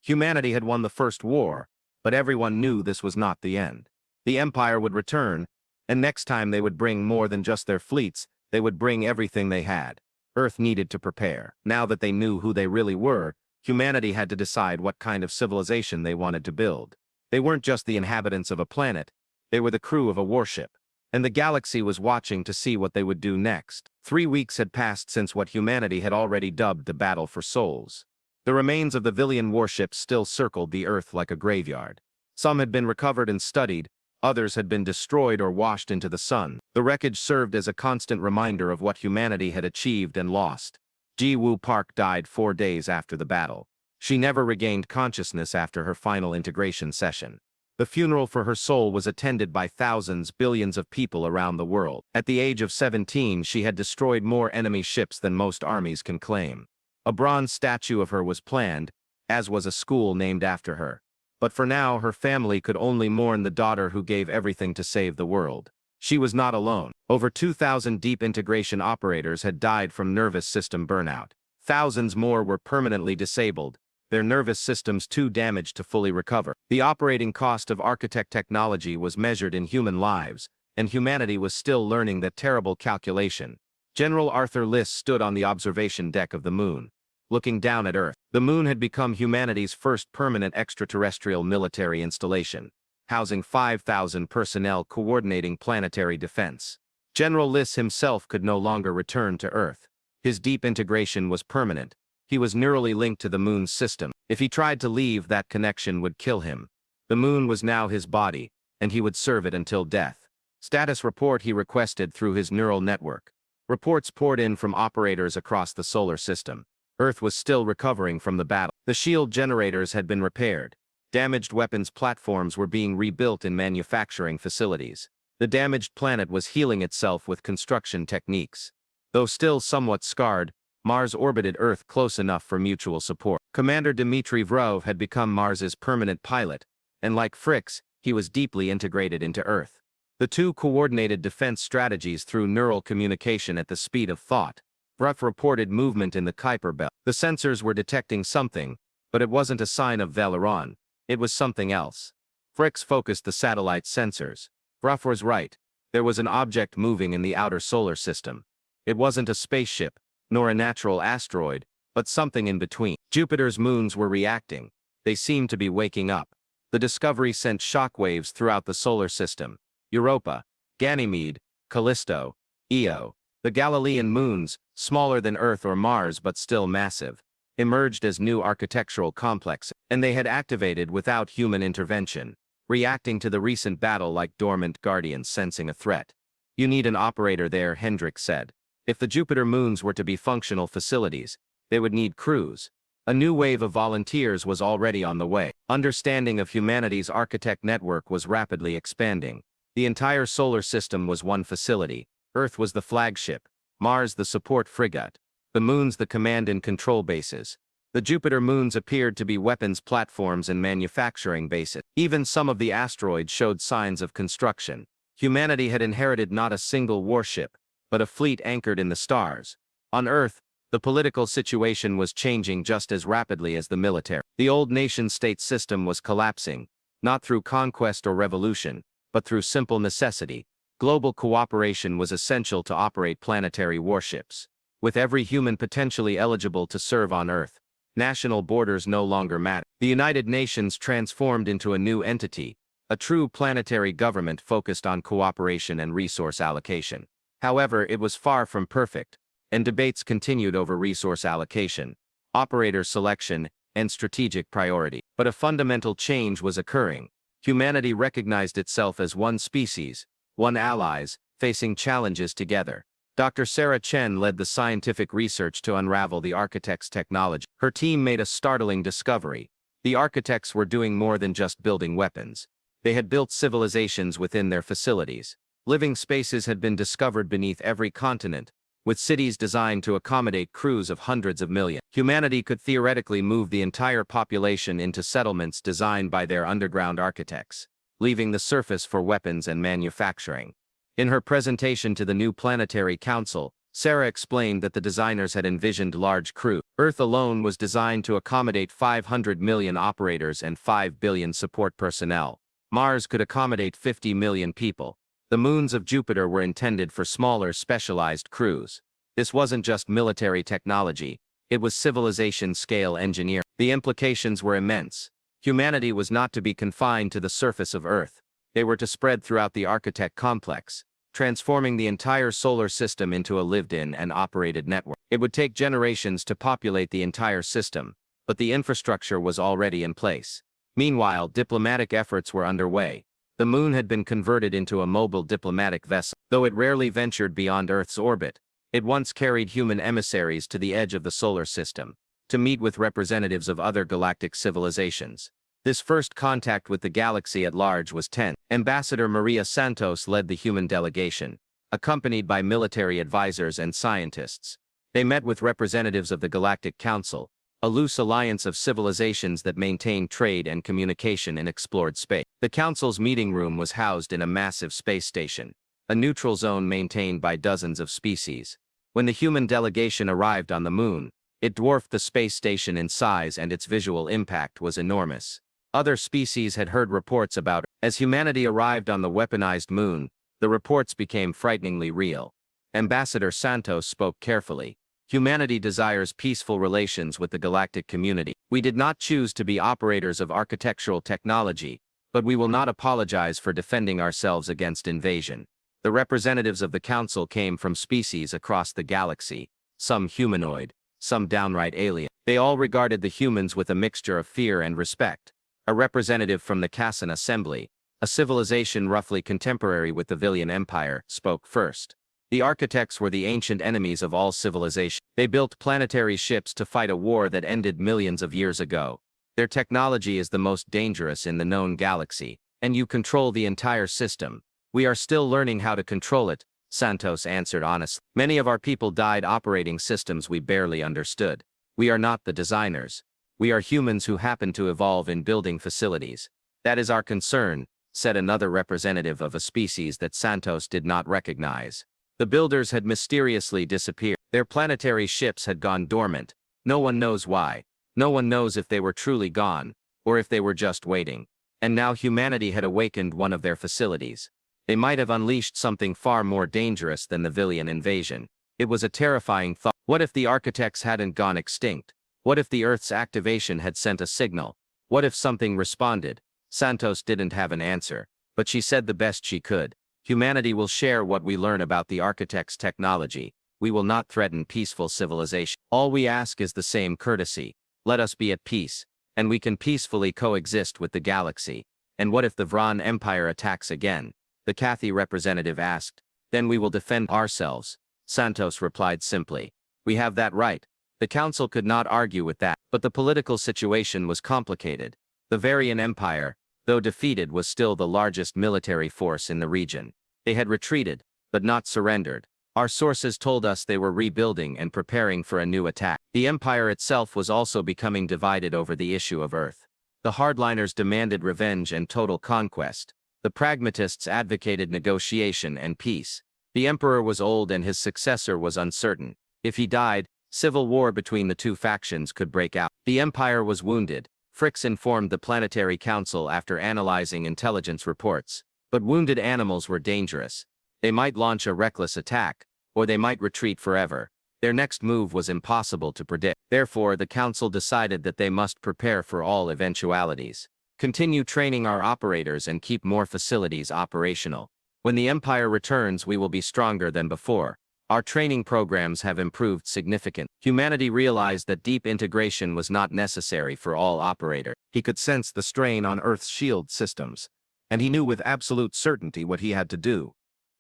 Humanity had won the first war, but everyone knew this was not the end. The Empire would return, and next time they would bring more than just their fleets, they would bring everything they had. Earth needed to prepare. Now that they knew who they really were, humanity had to decide what kind of civilization they wanted to build. They weren't just the inhabitants of a planet, they were the crew of a warship. And the galaxy was watching to see what they would do next. 3 weeks had passed since what humanity had already dubbed the Battle for Souls. The remains of the Villian warships still circled the Earth like a graveyard. Some had been recovered and studied, others had been destroyed or washed into the sun. The wreckage served as a constant reminder of what humanity had achieved and lost. Ji-Woo Park died 4 days after the battle. She never regained consciousness after her final integration session. The funeral for her soul was attended by thousands, billions of people around the world. At the age of 17, she had destroyed more enemy ships than most armies can claim. A bronze statue of her was planned, as was a school named after her. But for now, her family could only mourn the daughter who gave everything to save the world. She was not alone. Over 2,000 deep integration operators had died from nervous system burnout. Thousands more were permanently disabled, their nervous systems too damaged to fully recover. The operating cost of architect technology was measured in human lives, and humanity was still learning that terrible calculation. General Arthur Liss stood on the observation deck of the moon, looking down at Earth. The moon had become humanity's first permanent extraterrestrial military installation, housing 5,000 personnel coordinating planetary defense. General Liss himself could no longer return to Earth. His deep integration was permanent. He was neurally linked to the moon's system. If he tried to leave, that connection would kill him. The moon was now his body, and he would serve it until death. Status report he requested through his neural network. Reports poured in from operators across the solar system. Earth was still recovering from the battle. The shield generators had been repaired. Damaged weapons platforms were being rebuilt in manufacturing facilities. The damaged planet was healing itself with construction techniques. Though still somewhat scarred, Mars orbited Earth close enough for mutual support. Commander Dmitry Vrov had become Mars's permanent pilot, and like Fricks, he was deeply integrated into Earth. The two coordinated defense strategies through neural communication at the speed of thought. Vrov reported movement in the Kuiper belt. The sensors were detecting something, but it wasn't a sign of Valeron. It was something else. Fricks focused the satellite sensors. Vrov was right. There was an object moving in the outer solar system. It wasn't a spaceship, nor a natural asteroid, but something in between. Jupiter's moons were reacting. They seemed to be waking up. The discovery sent shockwaves throughout the solar system. Europa, Ganymede, Callisto, Io. The Galilean moons, smaller than Earth or Mars but still massive, emerged as new architectural complexes, and they had activated without human intervention, reacting to the recent battle like dormant guardians sensing a threat. You need an operator there, Hendricks said. If the Jupiter moons were to be functional facilities, they would need crews. A new wave of volunteers was already on the way. Understanding of humanity's architect network was rapidly expanding. The entire solar system was one facility. Earth was the flagship, Mars the support frigate, the moons the command and control bases. The Jupiter moons appeared to be weapons platforms and manufacturing bases. Even some of the asteroids showed signs of construction. Humanity had inherited not a single warship, but a fleet anchored in the stars. On Earth, the political situation was changing just as rapidly as the military. The old nation-state system was collapsing, not through conquest or revolution, but through simple necessity. Global cooperation was essential to operate planetary warships. With every human potentially eligible to serve on Earth, national borders no longer mattered. The United Nations transformed into a new entity, a true planetary government focused on cooperation and resource allocation. However, it was far from perfect, and debates continued over resource allocation, operator selection, and strategic priority. But a fundamental change was occurring. Humanity recognized itself as one species, one allies, facing challenges together. Dr. Sarah Chen led the scientific research to unravel the architects' technology. Her team made a startling discovery. The architects were doing more than just building weapons. They had built civilizations within their facilities. Living spaces had been discovered beneath every continent, with cities designed to accommodate crews of hundreds of millions. Humanity could theoretically move the entire population into settlements designed by their underground architects, leaving the surface for weapons and manufacturing. In her presentation to the new Planetary Council, Sarah explained that the designers had envisioned large crews. Earth alone was designed to accommodate 500 million operators and 5 billion support personnel. Mars could accommodate 50 million people. The moons of Jupiter were intended for smaller, specialized crews. This wasn't just military technology, it was civilization-scale engineering. The implications were immense. Humanity was not to be confined to the surface of Earth. They were to spread throughout the architect complex, transforming the entire solar system into a lived-in and operated network. It would take generations to populate the entire system, but the infrastructure was already in place. Meanwhile, diplomatic efforts were underway. The moon had been converted into a mobile diplomatic vessel. Though it rarely ventured beyond Earth's orbit, it once carried human emissaries to the edge of the solar system, to meet with representatives of other galactic civilizations. This first contact with the galaxy at large was tense. Ambassador Maria Santos led the human delegation, accompanied by military advisors and scientists. They met with representatives of the Galactic Council, a loose alliance of civilizations that maintained trade and communication in explored space. The Council's meeting room was housed in a massive space station, a neutral zone maintained by dozens of species. When the human delegation arrived on the moon, it dwarfed the space station in size and its visual impact was enormous. Other species had heard reports about it. As humanity arrived on the weaponized moon, the reports became frighteningly real. Ambassador Santos spoke carefully. Humanity desires peaceful relations with the galactic community. We did not choose to be operators of architectural technology, but we will not apologize for defending ourselves against invasion. The representatives of the Council came from species across the galaxy, some humanoid, some downright alien. They all regarded the humans with a mixture of fear and respect. A representative from the Kassan Assembly, a civilization roughly contemporary with the Villian Empire, spoke first. The architects were the ancient enemies of all civilization. They built planetary ships to fight a war that ended millions of years ago. Their technology is the most dangerous in the known galaxy, and you control the entire system. We are still learning how to control it, Santos answered honestly. Many of our people died operating systems we barely understood. We are not the designers. We are humans who happen to evolve in building facilities. That is our concern, said another representative of a species that Santos did not recognize. The builders had mysteriously disappeared. Their planetary ships had gone dormant. No one knows why. No one knows if they were truly gone, or if they were just waiting. And now humanity had awakened one of their facilities. They might have unleashed something far more dangerous than the Villian invasion. It was a terrifying thought. What if the architects hadn't gone extinct? What if the Earth's activation had sent a signal? What if something responded? Santos didn't have an answer, but she said the best she could. Humanity will share what we learn about the architect's technology. We will not threaten peaceful civilization. All we ask is the same courtesy. Let us be at peace, and we can peacefully coexist with the galaxy. And what if the Vran Empire attacks again? The Cathy representative asked. Then we will defend ourselves. Santos replied simply. We have that right. The council could not argue with that, but the political situation was complicated. The Varian Empire, though defeated, was still the largest military force in the region. They had retreated, but not surrendered. Our sources told us they were rebuilding and preparing for a new attack. The empire itself was also becoming divided over the issue of Earth. The hardliners demanded revenge and total conquest. The pragmatists advocated negotiation and peace. The emperor was old and his successor was uncertain. If he died, civil war between the two factions could break out. The empire was wounded. Fricks informed the Planetary Council after analyzing intelligence reports. But wounded animals were dangerous. They might launch a reckless attack, or they might retreat forever. Their next move was impossible to predict. Therefore, the council decided that they must prepare for all eventualities. Continue training our operators and keep more facilities operational. When the Empire returns, we will be stronger than before. Our training programs have improved significantly. Humanity realized that deep integration was not necessary for all operators. He could sense the strain on Earth's shield systems, and he knew with absolute certainty what he had to do.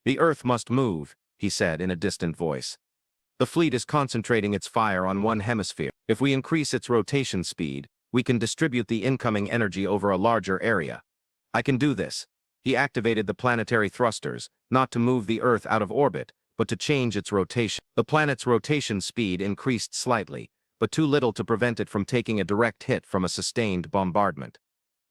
The Earth must move, he said in a distant voice. The fleet is concentrating its fire on one hemisphere. If we increase its rotation speed, we can distribute the incoming energy over a larger area. I can do this. He activated the planetary thrusters, not to move the Earth out of orbit, but to change its rotation. The planet's rotation speed increased slightly, but too little to prevent it from taking a direct hit from a sustained bombardment.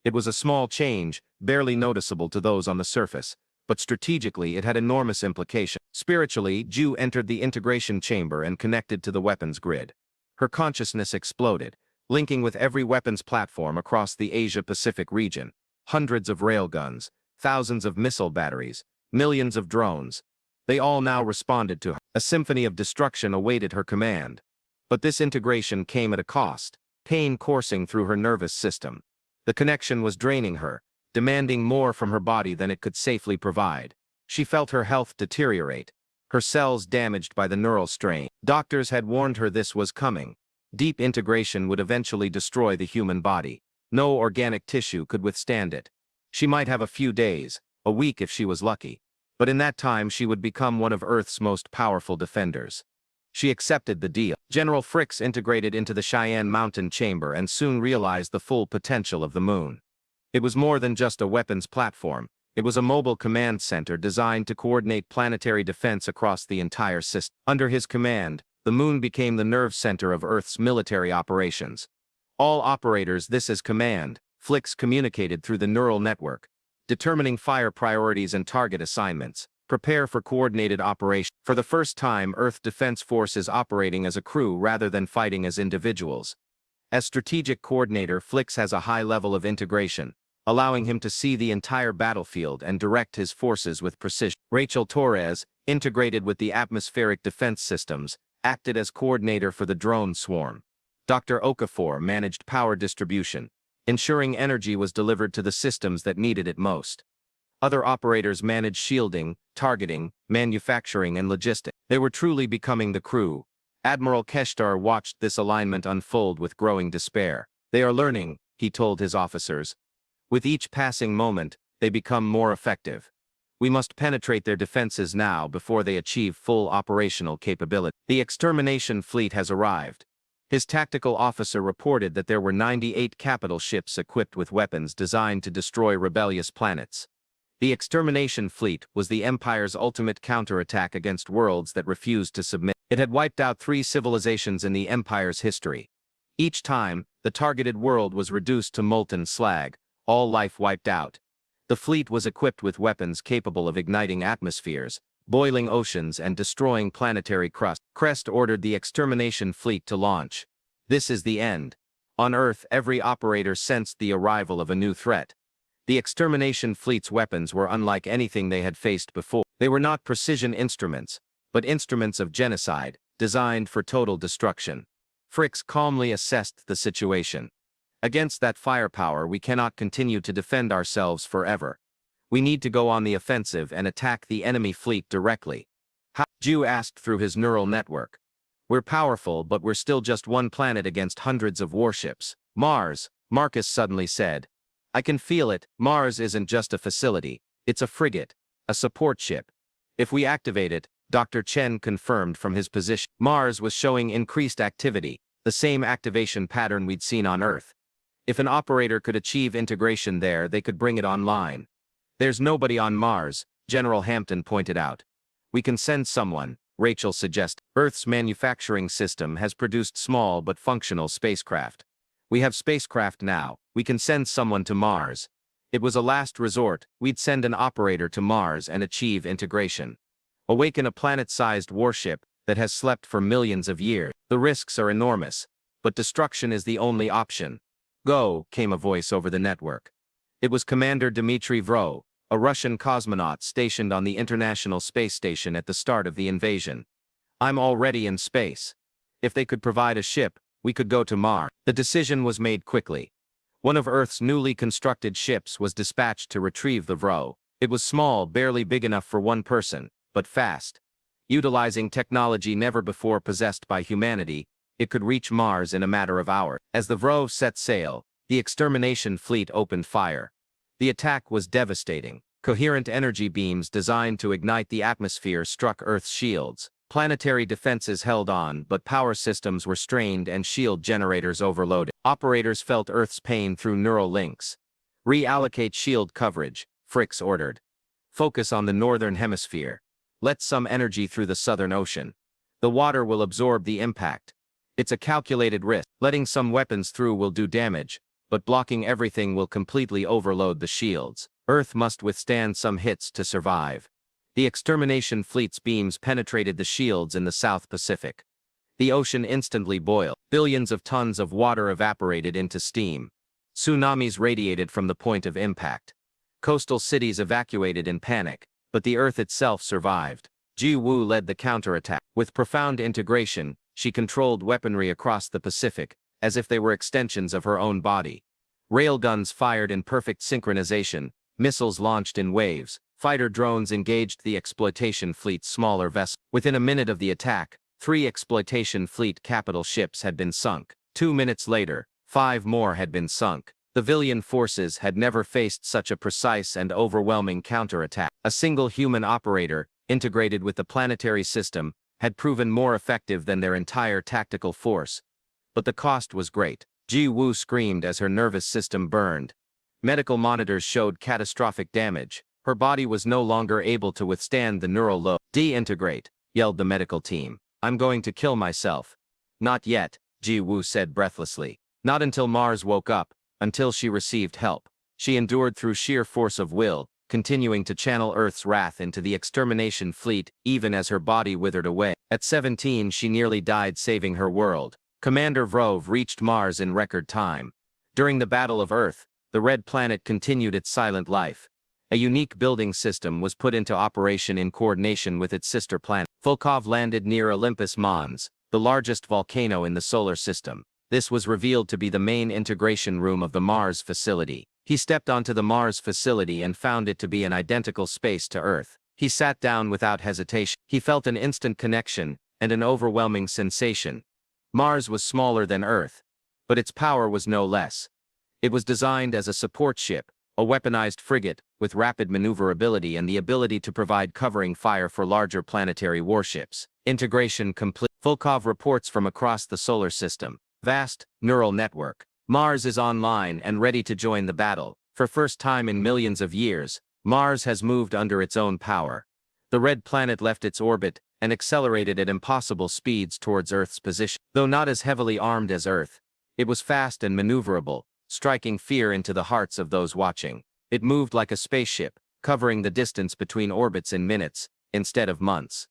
It was a small change, barely noticeable to those on the surface, but strategically it had enormous implications. Spiritually, Ju entered the integration chamber and connected to the weapons grid. Her consciousness exploded, linking with every weapons platform across the Asia-Pacific region. Hundreds of railguns, thousands of missile batteries, millions of drones. They all now responded to her. A symphony of destruction awaited her command. But this integration came at a cost, pain coursing through her nervous system. The connection was draining her, demanding more from her body than it could safely provide. She felt her health deteriorate, her cells damaged by the neural strain. Doctors had warned her this was coming. Deep integration would eventually destroy the human body. No organic tissue could withstand it. She might have a few days, a week if she was lucky. But in that time she would become one of Earth's most powerful defenders. She accepted the deal. General Fricks integrated into the Cheyenne Mountain chamber and soon realized the full potential of the moon. It was more than just a weapons platform. It was a mobile command center designed to coordinate planetary defense across the entire system. Under his command, the moon became the nerve center of Earth's military operations. All operators, this is command, Fricks communicated through the neural network, determining fire priorities and target assignments. Prepare for coordinated operation. For the first time, Earth Defense Force is operating as a crew rather than fighting as individuals. As strategic coordinator, Fricks has a high level of integration, allowing him to see the entire battlefield and direct his forces with precision. Rachel Torres, integrated with the atmospheric defense systems, acted as coordinator for the drone swarm. Dr. Okafor managed power distribution, ensuring energy was delivered to the systems that needed it most. Other operators managed shielding, targeting, manufacturing, and logistics. They were truly becoming the crew. Admiral Keshtar watched this alignment unfold with growing despair. They are learning, he told his officers. With each passing moment, they become more effective. We must penetrate their defenses now before they achieve full operational capability. The extermination fleet has arrived. His tactical officer reported that there were 98 capital ships equipped with weapons designed to destroy rebellious planets. The extermination fleet was the Empire's ultimate counterattack against worlds that refused to submit. It had wiped out 3 civilizations in the Empire's history. Each time, the targeted world was reduced to molten slag, all life wiped out. The fleet was equipped with weapons capable of igniting atmospheres, boiling oceans and destroying planetary crust. Crest ordered the extermination fleet to launch. This is the end. On Earth, every operator sensed the arrival of a new threat. The extermination fleet's weapons were unlike anything they had faced before. They were not precision instruments, but instruments of genocide, designed for total destruction. Fricks calmly assessed the situation. Against that firepower, we cannot continue to defend ourselves forever. We need to go on the offensive and attack the enemy fleet directly. How? Ju asked through his neural network. We're powerful, but we're still just one planet against hundreds of warships. Mars, Marcus suddenly said. I can feel it. Mars isn't just a facility, it's a frigate, a support ship. If we activate it, Dr. Chen confirmed from his position. Mars was showing increased activity, the same activation pattern we'd seen on Earth. If an operator could achieve integration there, they could bring it online. There's nobody on Mars, General Hampton pointed out. We can send someone, Rachel suggested. Earth's manufacturing system has produced small but functional spacecraft. We have spacecraft now, we can send someone to Mars. It was a last resort, we'd send an operator to Mars and achieve integration. Awaken a planet-sized warship that has slept for millions of years. The risks are enormous, but destruction is the only option. Go, came a voice over the network. It was Commander Dmitry Vro, a Russian cosmonaut stationed on the International Space Station at the start of the invasion. I'm already in space. If they could provide a ship, we could go to Mars. The decision was made quickly. One of Earth's newly constructed ships was dispatched to retrieve the Vro. It was small, barely big enough for one person, but fast. Utilizing technology never before possessed by humanity, it could reach Mars in a matter of hours. As the Vro set sail, the extermination fleet opened fire. The attack was devastating. Coherent energy beams designed to ignite the atmosphere struck Earth's shields. Planetary defenses held on, but power systems were strained and shield generators overloaded. Operators felt Earth's pain through neural links. Reallocate shield coverage, Fricks ordered. Focus on the northern hemisphere. Let some energy through the southern ocean. The water will absorb the impact. It's a calculated risk. Letting some weapons through will do damage, but blocking everything will completely overload the shields. Earth must withstand some hits to survive. The extermination fleet's beams penetrated the shields in the South Pacific. The ocean instantly boiled. Billions of tons of water evaporated into steam. Tsunamis radiated from the point of impact. Coastal cities evacuated in panic, but the Earth itself survived. Ji Wu led the counterattack. With profound integration, she controlled weaponry across the Pacific, as if they were extensions of her own body. Railguns fired in perfect synchronization, missiles launched in waves. Fighter drones engaged the exploitation fleet's smaller vessels. Within a minute of the attack, 3 exploitation fleet capital ships had been sunk. 2 minutes later, 5 more had been sunk. The Villian forces had never faced such a precise and overwhelming counterattack. A single human operator, integrated with the planetary system, had proven more effective than their entire tactical force. But the cost was great. Ji Wu screamed as her nervous system burned. Medical monitors showed catastrophic damage. Her body was no longer able to withstand the neural load. Deintegrate, yelled the medical team. I'm going to kill myself. Not yet, Ji Wu said breathlessly. Not until Mars woke up, until she received help. She endured through sheer force of will, continuing to channel Earth's wrath into the extermination fleet even as her body withered away. At 17 she nearly died saving her world. Commander Vrov reached Mars in record time. During the Battle of Earth, the Red Planet continued its silent life. A unique building system was put into operation in coordination with its sister planet. Volkov landed near Olympus Mons, the largest volcano in the solar system. This was revealed to be the main integration room of the Mars facility. He stepped onto the Mars facility and found it to be an identical space to Earth. He sat down without hesitation. He felt an instant connection and an overwhelming sensation. Mars was smaller than Earth, but its power was no less. It was designed as a support ship, a weaponized frigate, with rapid maneuverability and the ability to provide covering fire for larger planetary warships. Integration complete. Volkov reports from across the solar system. Vast, neural network. Mars is online and ready to join the battle. For first time in millions of years, Mars has moved under its own power. The red planet left its orbit and accelerated at impossible speeds towards Earth's position. Though not as heavily armed as Earth, it was fast and maneuverable, striking fear into the hearts of those watching. It moved like a spaceship, covering the distance between orbits in minutes, instead of months.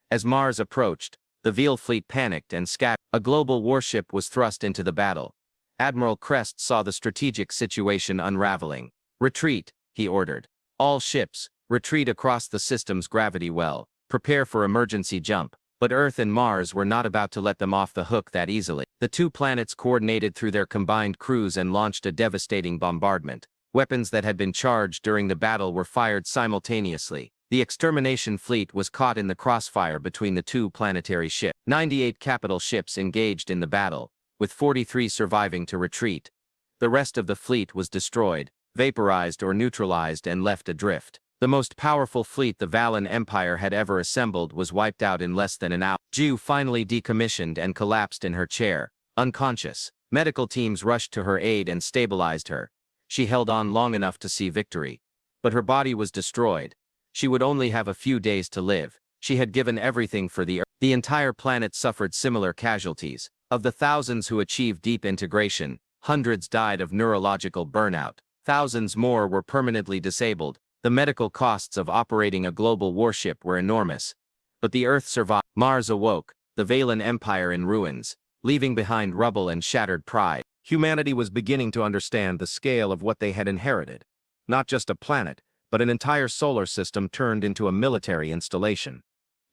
As Mars approached, the Veal fleet panicked and scattered. A global warship was thrust into the battle. Admiral Crest saw the strategic situation unraveling. "Retreat," he ordered. "All ships, retreat across the system's gravity well. Prepare for emergency jump." But Earth and Mars were not about to let them off the hook that easily. The two planets coordinated through their combined crews and launched a devastating bombardment. Weapons that had been charged during the battle were fired simultaneously. The extermination fleet was caught in the crossfire between the two planetary ships. 98 capital ships engaged in the battle, with 43 surviving to retreat. The rest of the fleet was destroyed, vaporized or neutralized and left adrift. The most powerful fleet the Valan Empire had ever assembled was wiped out in less than an hour. Ju finally decommissioned and collapsed in her chair, unconscious. Medical teams rushed to her aid and stabilized her. She held on long enough to see victory. But her body was destroyed. She would only have a few days to live. She had given everything for the Earth. The entire planet suffered similar casualties. Of the thousands who achieved deep integration, hundreds died of neurological burnout. Thousands more were permanently disabled. The medical costs of operating a global warship were enormous. But the Earth survived. Mars awoke, the Valan Empire in ruins, leaving behind rubble and shattered pride. Humanity was beginning to understand the scale of what they had inherited. Not just a planet, but an entire solar system turned into a military installation.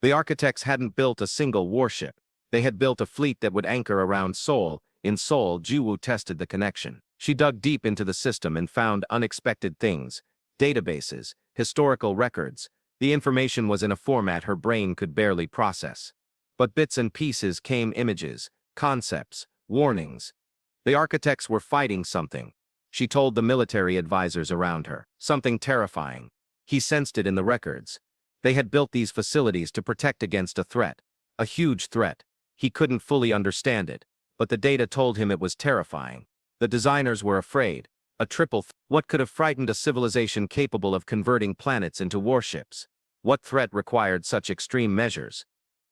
The architects hadn't built a single warship. They had built a fleet that would anchor around Sol. In Sol, Jiwoo tested the connection. She dug deep into the system and found unexpected things. Databases, historical records. The information was in a format her brain could barely process. But bits and pieces came images, concepts, warnings. The architects were fighting something. She told the military advisors around her. Something terrifying. He sensed it in the records. They had built these facilities to protect against a threat. A huge threat. He couldn't fully understand it, but the data told him it was terrifying. The designers were afraid. A triple threat. What could have frightened a civilization capable of converting planets into warships? What threat required such extreme measures?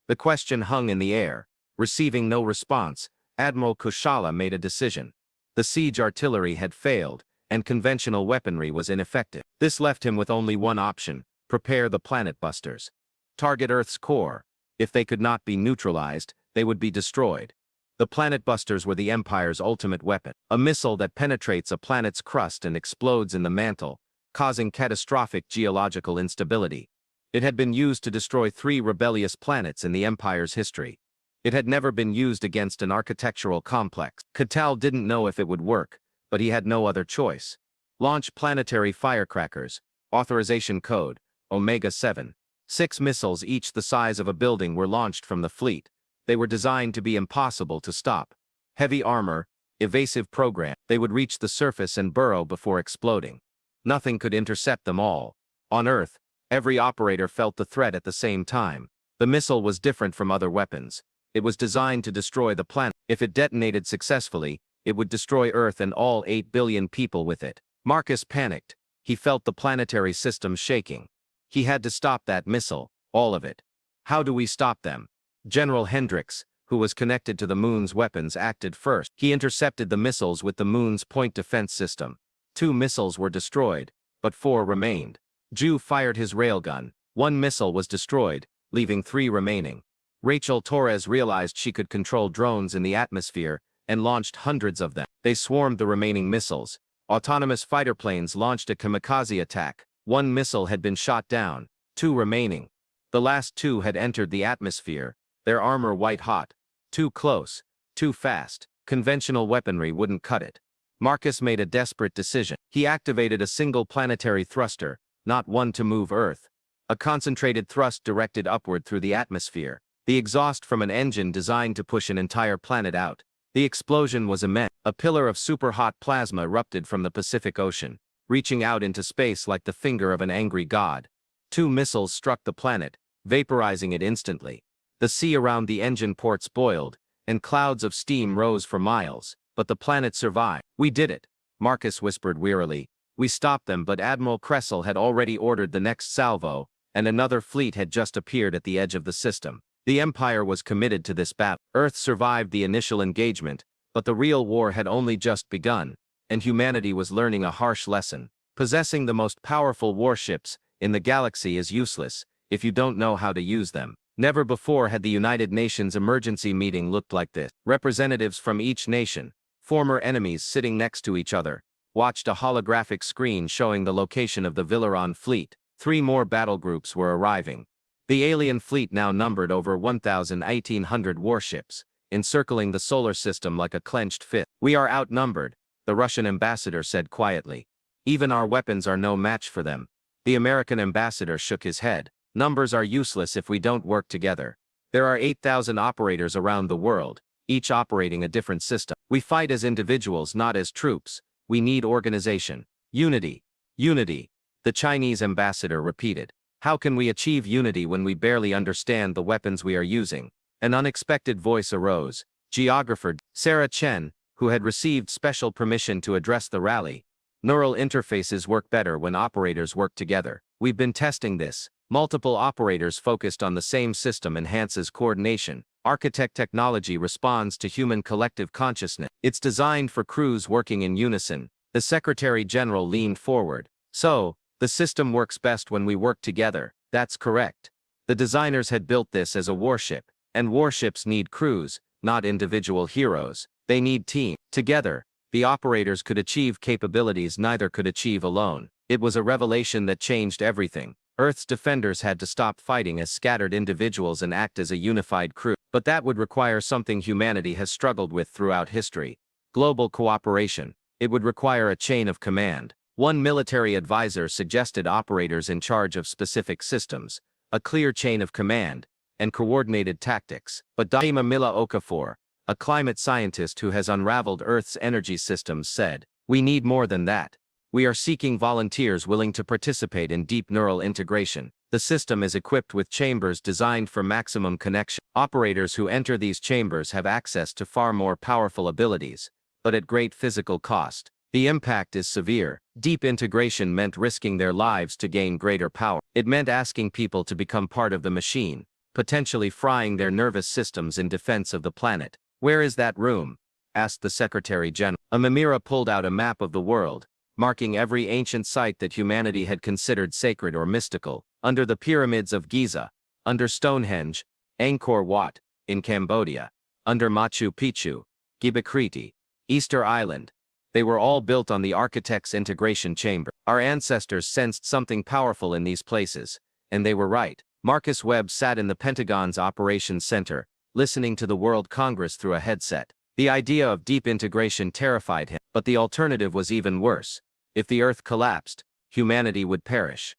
The question hung in the air. Receiving no response, Admiral Kushala made a decision. The siege artillery had failed, and conventional weaponry was ineffective. This left him with only one option: prepare the planet busters. Target Earth's core. If they could not be neutralized, they would be destroyed. The planet busters were the Empire's ultimate weapon, a missile that penetrates a planet's crust and explodes in the mantle, causing catastrophic geological instability. It had been used to destroy 3 rebellious planets in the Empire's history. It had never been used against an architectural complex. Catal didn't know if it would work, but he had no other choice. Launch planetary firecrackers. Authorization code, Omega-7. 6 missiles, each the size of a building, were launched from the fleet. They were designed to be impossible to stop. Heavy armor, evasive program. They would reach the surface and burrow before exploding. Nothing could intercept them all. On Earth, every operator felt the threat at the same time. The missile was different from other weapons. It was designed to destroy the planet. If it detonated successfully, it would destroy Earth and all 8 billion people with it. Marcus panicked. He felt the planetary system shaking. He had to stop that missile, all of it. How do we stop them? General Hendricks, who was connected to the moon's weapons, acted first. He intercepted the missiles with the moon's point defense system. 2 missiles were destroyed, but 4 remained. Ju fired his railgun. 1 missile was destroyed, leaving 3 remaining. Rachel Torres realized she could control drones in the atmosphere and launched hundreds of them. They swarmed the remaining missiles. Autonomous fighter planes launched a kamikaze attack. 1 missile had been shot down, 2 remaining. The last 2 had entered the atmosphere, their armor white-hot. Too close, too fast. Conventional weaponry wouldn't cut it. Marcus made a desperate decision. He activated a single planetary thruster, not one to move Earth. A concentrated thrust directed upward through the atmosphere. The exhaust from an engine designed to push an entire planet out. The explosion was immense. A pillar of super-hot plasma erupted from the Pacific Ocean, reaching out into space like the finger of an angry god. 2 missiles struck the planet, vaporizing it instantly. The sea around the engine ports boiled, and clouds of steam rose for miles, but the planet survived. "We did it," Marcus whispered wearily. We stopped them, but Admiral Kressel had already ordered the next salvo, and another fleet had just appeared at the edge of the system. The Empire was committed to this battle. Earth survived the initial engagement, but the real war had only just begun, and humanity was learning a harsh lesson. Possessing the most powerful warships in the galaxy is useless if you don't know how to use them. Never before had the United Nations emergency meeting looked like this. Representatives from each nation, former enemies sitting next to each other, watched a holographic screen showing the location of the Villaron fleet. 3 more battle groups were arriving. The alien fleet now numbered over 1,800 warships, encircling the solar system like a clenched fist. "We are outnumbered," the Russian ambassador said quietly. "Even our weapons are no match for them." The American ambassador shook his head. "Numbers are useless if we don't work together. There are 8,000 operators around the world, each operating a different system. We fight as individuals, not as troops. We need organization. Unity. Unity," the Chinese ambassador repeated. "How can we achieve unity when we barely understand the weapons we are using?" An unexpected voice arose. Geographer Sarah Chen, who had received special permission to address the rally. "Neural interfaces work better when operators work together. We've been testing this. Multiple operators focused on the same system enhances coordination. Architect technology responds to human collective consciousness. It's designed for crews working in unison." The Secretary General leaned forward. "So, the system works best when we work together." "That's correct. The designers had built this as a warship, and warships need crews, not individual heroes. They need team. Together, the operators could achieve capabilities neither could achieve alone." It was a revelation that changed everything. Earth's defenders had to stop fighting as scattered individuals and act as a unified crew. But that would require something humanity has struggled with throughout history: global cooperation. It would require a chain of command. One military advisor suggested operators in charge of specific systems, a clear chain of command, and coordinated tactics. But Daima Mila Okafor, a climate scientist who has unraveled Earth's energy systems, said, "We need more than that. We are seeking volunteers willing to participate in deep neural integration. The system is equipped with chambers designed for maximum connection. Operators who enter these chambers have access to far more powerful abilities, but at great physical cost. The impact is severe." Deep integration meant risking their lives to gain greater power. It meant asking people to become part of the machine, potentially frying their nervous systems in defense of the planet. "Where is that room?" asked the Secretary General. Amamira pulled out a map of the world, marking every ancient site that humanity had considered sacred or mystical. Under the pyramids of Giza, under Stonehenge, Angkor Wat, in Cambodia, under Machu Picchu, Gibekriti, Easter Island. They were all built on the architect's integration chamber. Our ancestors sensed something powerful in these places, and they were right. Marcus Webb sat in the Pentagon's Operations Center, listening to the World Congress through a headset. The idea of deep integration terrified him, but the alternative was even worse. If the Earth collapsed, humanity would perish.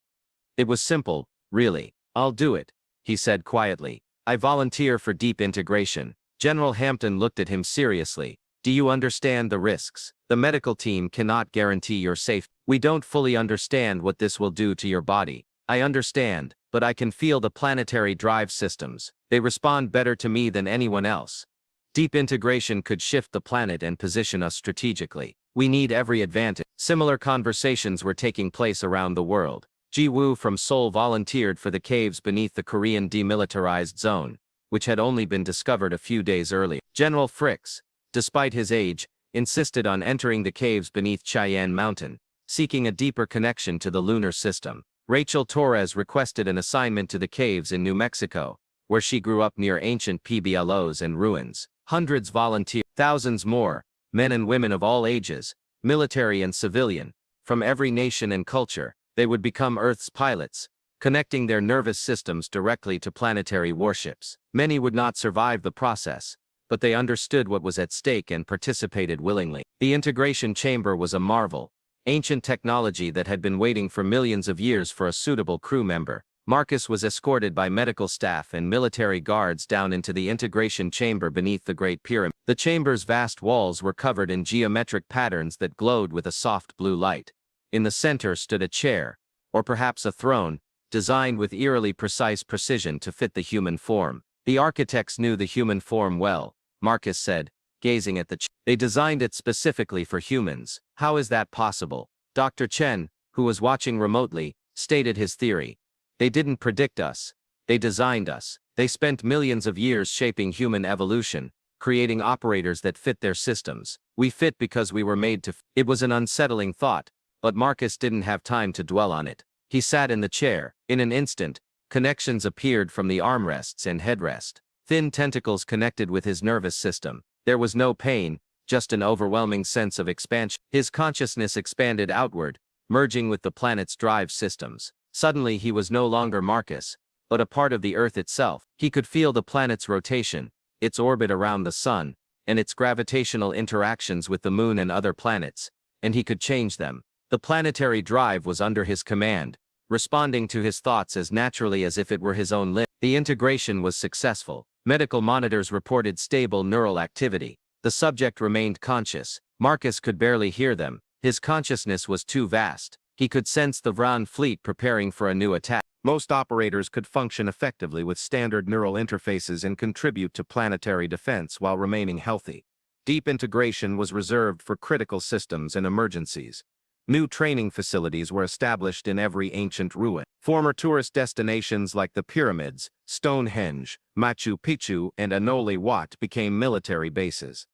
It was simple, really. "I'll do it," he said quietly. "I volunteer for deep integration." General Hampton looked at him seriously. "Do you understand the risks? The medical team cannot guarantee your safety. We don't fully understand what this will do to your body." "I understand, but I can feel the planetary drive systems. They respond better to me than anyone else. Deep integration could shift the planet and position us strategically. We need every advantage." Similar conversations were taking place around the world. Ji Woo from Seoul volunteered for the caves beneath the Korean demilitarized zone, which had only been discovered a few days earlier. General Fricks, despite his age, insisted on entering the caves beneath Cheyenne Mountain, seeking a deeper connection to the lunar system. Rachel Torres requested an assignment to the caves in New Mexico, where she grew up near ancient PBLOs and ruins. Hundreds volunteered, thousands more, men and women of all ages, military and civilian, from every nation and culture. They would become Earth's pilots, connecting their nervous systems directly to planetary warships. Many would not survive the process, but they understood what was at stake and participated willingly. The integration chamber was a marvel, ancient technology that had been waiting for millions of years for a suitable crew member. Marcus was escorted by medical staff and military guards down into the integration chamber beneath the Great Pyramid. The chamber's vast walls were covered in geometric patterns that glowed with a soft blue light. In the center stood a chair, or perhaps a throne, designed with eerily precise precision to fit the human form. "The architects knew the human form well," Marcus said, gazing at the chair. "They designed it specifically for humans." "How is that possible?" Dr. Chen, who was watching remotely, stated his theory. They didn't predict us. They designed us. They spent millions of years shaping human evolution, creating operators that fit their systems. We fit because we were made to. It was an unsettling thought, but Marcus didn't have time to dwell on it. He sat in the chair. In an instant, connections appeared from the armrests and headrest. Thin tentacles connected with his nervous system. There was no pain, just an overwhelming sense of expansion. His consciousness expanded outward, merging with the planet's drive systems. Suddenly he was no longer Marcus, but a part of the Earth itself. He could feel the planet's rotation, its orbit around the sun, and its gravitational interactions with the moon and other planets, and he could change them. The planetary drive was under his command, responding to his thoughts as naturally as if it were his own limb. The integration was successful. Medical monitors reported stable neural activity. The subject remained conscious. Marcus could barely hear them. His consciousness was too vast. He could sense the Vran fleet preparing for a new attack. Most operators could function effectively with standard neural interfaces and contribute to planetary defense while remaining healthy. Deep integration was reserved for critical systems and emergencies. New training facilities were established in every ancient ruin. Former tourist destinations like the pyramids, Stonehenge, Machu Picchu, and Anole Wat became military bases.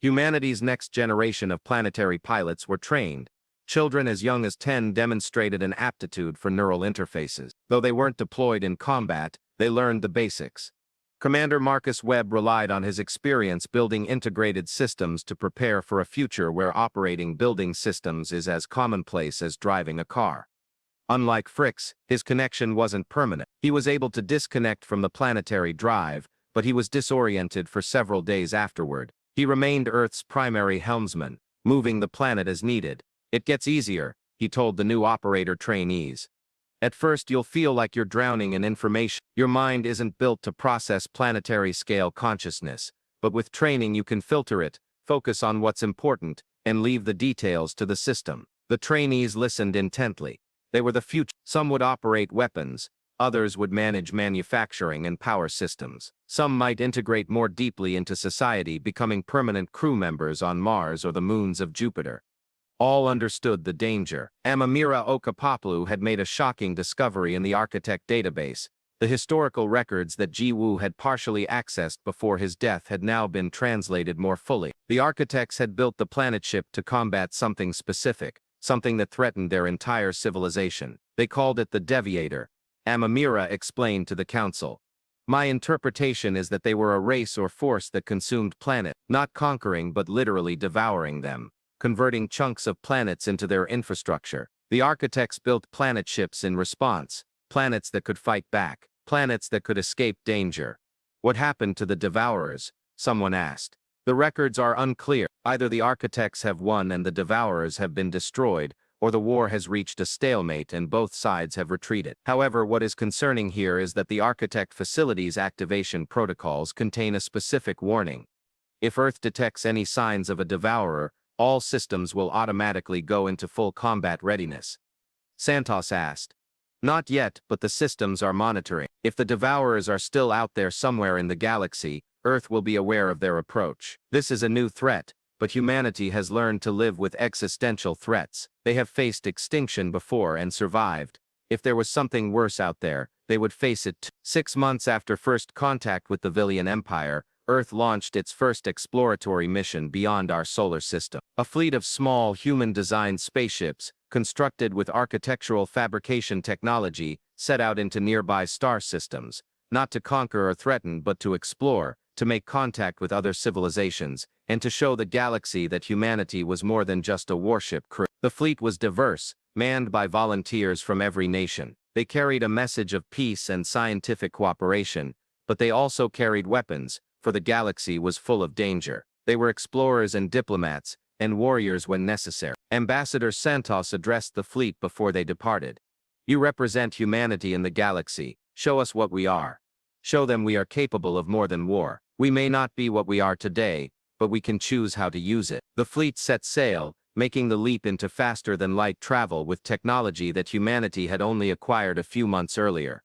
Humanity's next generation of planetary pilots were trained. Children as young as 10 demonstrated an aptitude for neural interfaces. Though they weren't deployed in combat, they learned the basics. Commander Marcus Webb relied on his experience building integrated systems to prepare for a future where operating building systems is as commonplace as driving a car. Unlike Fricks, his connection wasn't permanent. He was able to disconnect from the planetary drive, but he was disoriented for several days afterward. He remained Earth's primary helmsman, moving the planet as needed. It gets easier, he told the new operator trainees. At first you'll feel like you're drowning in information. Your mind isn't built to process planetary-scale consciousness, but with training you can filter it, focus on what's important, and leave the details to the system. The trainees listened intently. They were the future. Some would operate weapons, others would manage manufacturing and power systems. Some might integrate more deeply into society, becoming permanent crew members on Mars or the moons of Jupiter. All understood the danger. Amamira Okapoplu had made a shocking discovery in the Architect database. The historical records that Ji-Woo had partially accessed before his death had now been translated more fully. The Architects had built the planet ship to combat something specific, something that threatened their entire civilization. They called it the Deviator. Amamira explained to the Council. My interpretation is that they were a race or force that consumed planets, not conquering but literally devouring them, converting chunks of planets into their infrastructure. The Architects built planet ships in response, planets that could fight back, planets that could escape danger. What happened to the Devourers? Someone asked. The records are unclear. Either the Architects have won and the Devourers have been destroyed, or the war has reached a stalemate and both sides have retreated. However, what is concerning here is that the Architect facility's activation protocols contain a specific warning. If Earth detects any signs of a Devourer, all systems will automatically go into full combat readiness. Santos asked. Not yet, but the systems are monitoring. If the Devourers are still out there somewhere in the galaxy, Earth will be aware of their approach. This is a new threat, but humanity has learned to live with existential threats. They have faced extinction before and survived. If there was something worse out there, they would face it too. 6 months after first contact with the Villian Empire, Earth launched its first exploratory mission beyond our solar system. A fleet of small, human-designed spaceships, constructed with architectural fabrication technology, set out into nearby star systems, not to conquer or threaten but to explore, to make contact with other civilizations, and to show the galaxy that humanity was more than just a warship crew. The fleet was diverse, manned by volunteers from every nation. They carried a message of peace and scientific cooperation, but they also carried weapons, for the galaxy was full of danger. They were explorers and diplomats, and warriors when necessary. Ambassador Santos addressed the fleet before they departed. You represent humanity in the galaxy. Show us what we are. Show them we are capable of more than war. We may not be what we are today, but we can choose how to use it. The fleet set sail, making the leap into faster-than-light travel with technology that humanity had only acquired a few months earlier.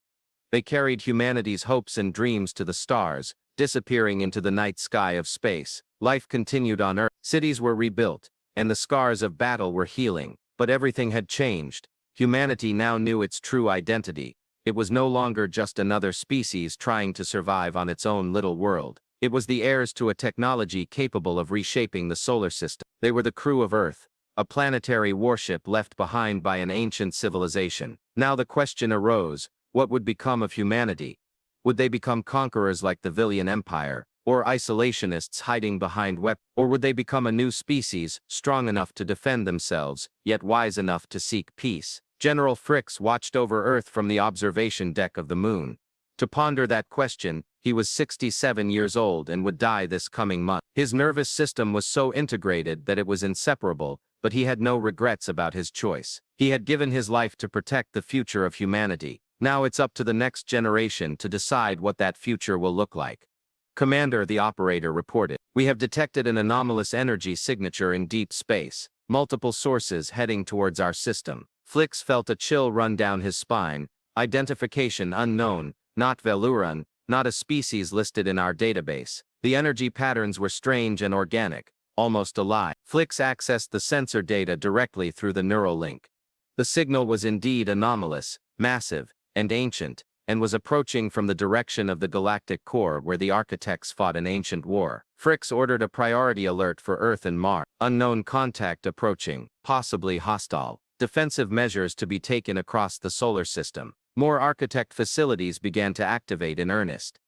They carried humanity's hopes and dreams to the stars, disappearing into the night sky of space. Life continued on Earth. Cities were rebuilt, and the scars of battle were healing. But everything had changed. Humanity now knew its true identity. It was no longer just another species trying to survive on its own little world. It was the heirs to a technology capable of reshaping the solar system. They were the crew of Earth, a planetary warship left behind by an ancient civilization. Now the question arose, what would become of humanity? Would they become conquerors like the Villian Empire, or isolationists hiding behind weapons? Or would they become a new species, strong enough to defend themselves, yet wise enough to seek peace? General Fricks watched over Earth from the observation deck of the moon. To ponder that question, he was 67 years old and would die this coming month. His nervous system was so integrated that it was inseparable, but he had no regrets about his choice. He had given his life to protect the future of humanity. Now it's up to the next generation to decide what that future will look like. Commander, the operator reported. We have detected an anomalous energy signature in deep space. Multiple sources heading towards our system. Flix felt a chill run down his spine. Identification unknown, not Veluran, not a species listed in our database. The energy patterns were strange and organic, almost alive. Flix accessed the sensor data directly through the neural link. The signal was indeed anomalous, massive, and ancient, and was approaching from the direction of the galactic core where the architects fought an ancient war. Fricks ordered a priority alert for Earth and Mars. Unknown contact approaching, possibly hostile. Defensive measures to be taken across the solar system. More architect facilities began to activate in earnest.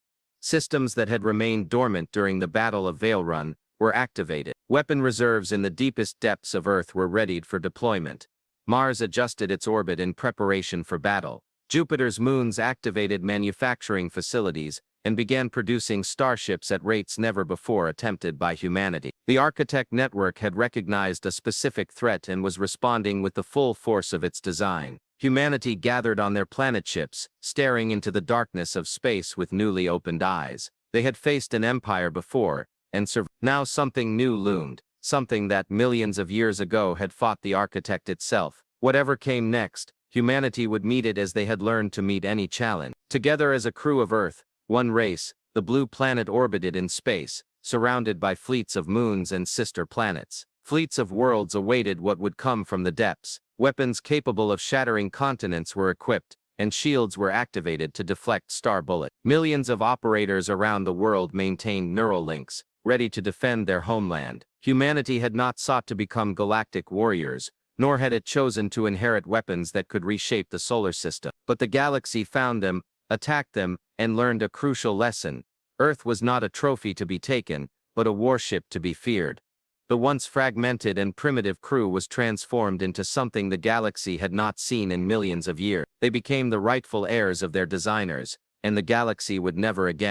Systems that had remained dormant during the Battle of Veil Run were activated. Weapon reserves in the deepest depths of Earth were readied for deployment. Mars adjusted its orbit in preparation for battle. Jupiter's moons activated manufacturing facilities and began producing starships at rates never before attempted by humanity. The Architect Network had recognized a specific threat and was responding with the full force of its design. Humanity gathered on their planet ships, staring into the darkness of space with newly opened eyes. They had faced an empire before, and survived. Now something new loomed, something that millions of years ago had fought the Architect itself. Whatever came next, humanity would meet it as they had learned to meet any challenge. Together as a crew of Earth, one race, the blue planet orbited in space, surrounded by fleets of moons and sister planets. Fleets of worlds awaited what would come from the depths. Weapons capable of shattering continents were equipped, and shields were activated to deflect star bullets. Millions of operators around the world maintained neural links, ready to defend their homeland. Humanity had not sought to become galactic warriors, nor had it chosen to inherit weapons that could reshape the solar system. But the galaxy found them, attacked them, and learned a crucial lesson. Earth was not a trophy to be taken, but a warship to be feared. The once fragmented and primitive crew was transformed into something the galaxy had not seen in millions of years. They became the rightful heirs of their designers, and the galaxy would never again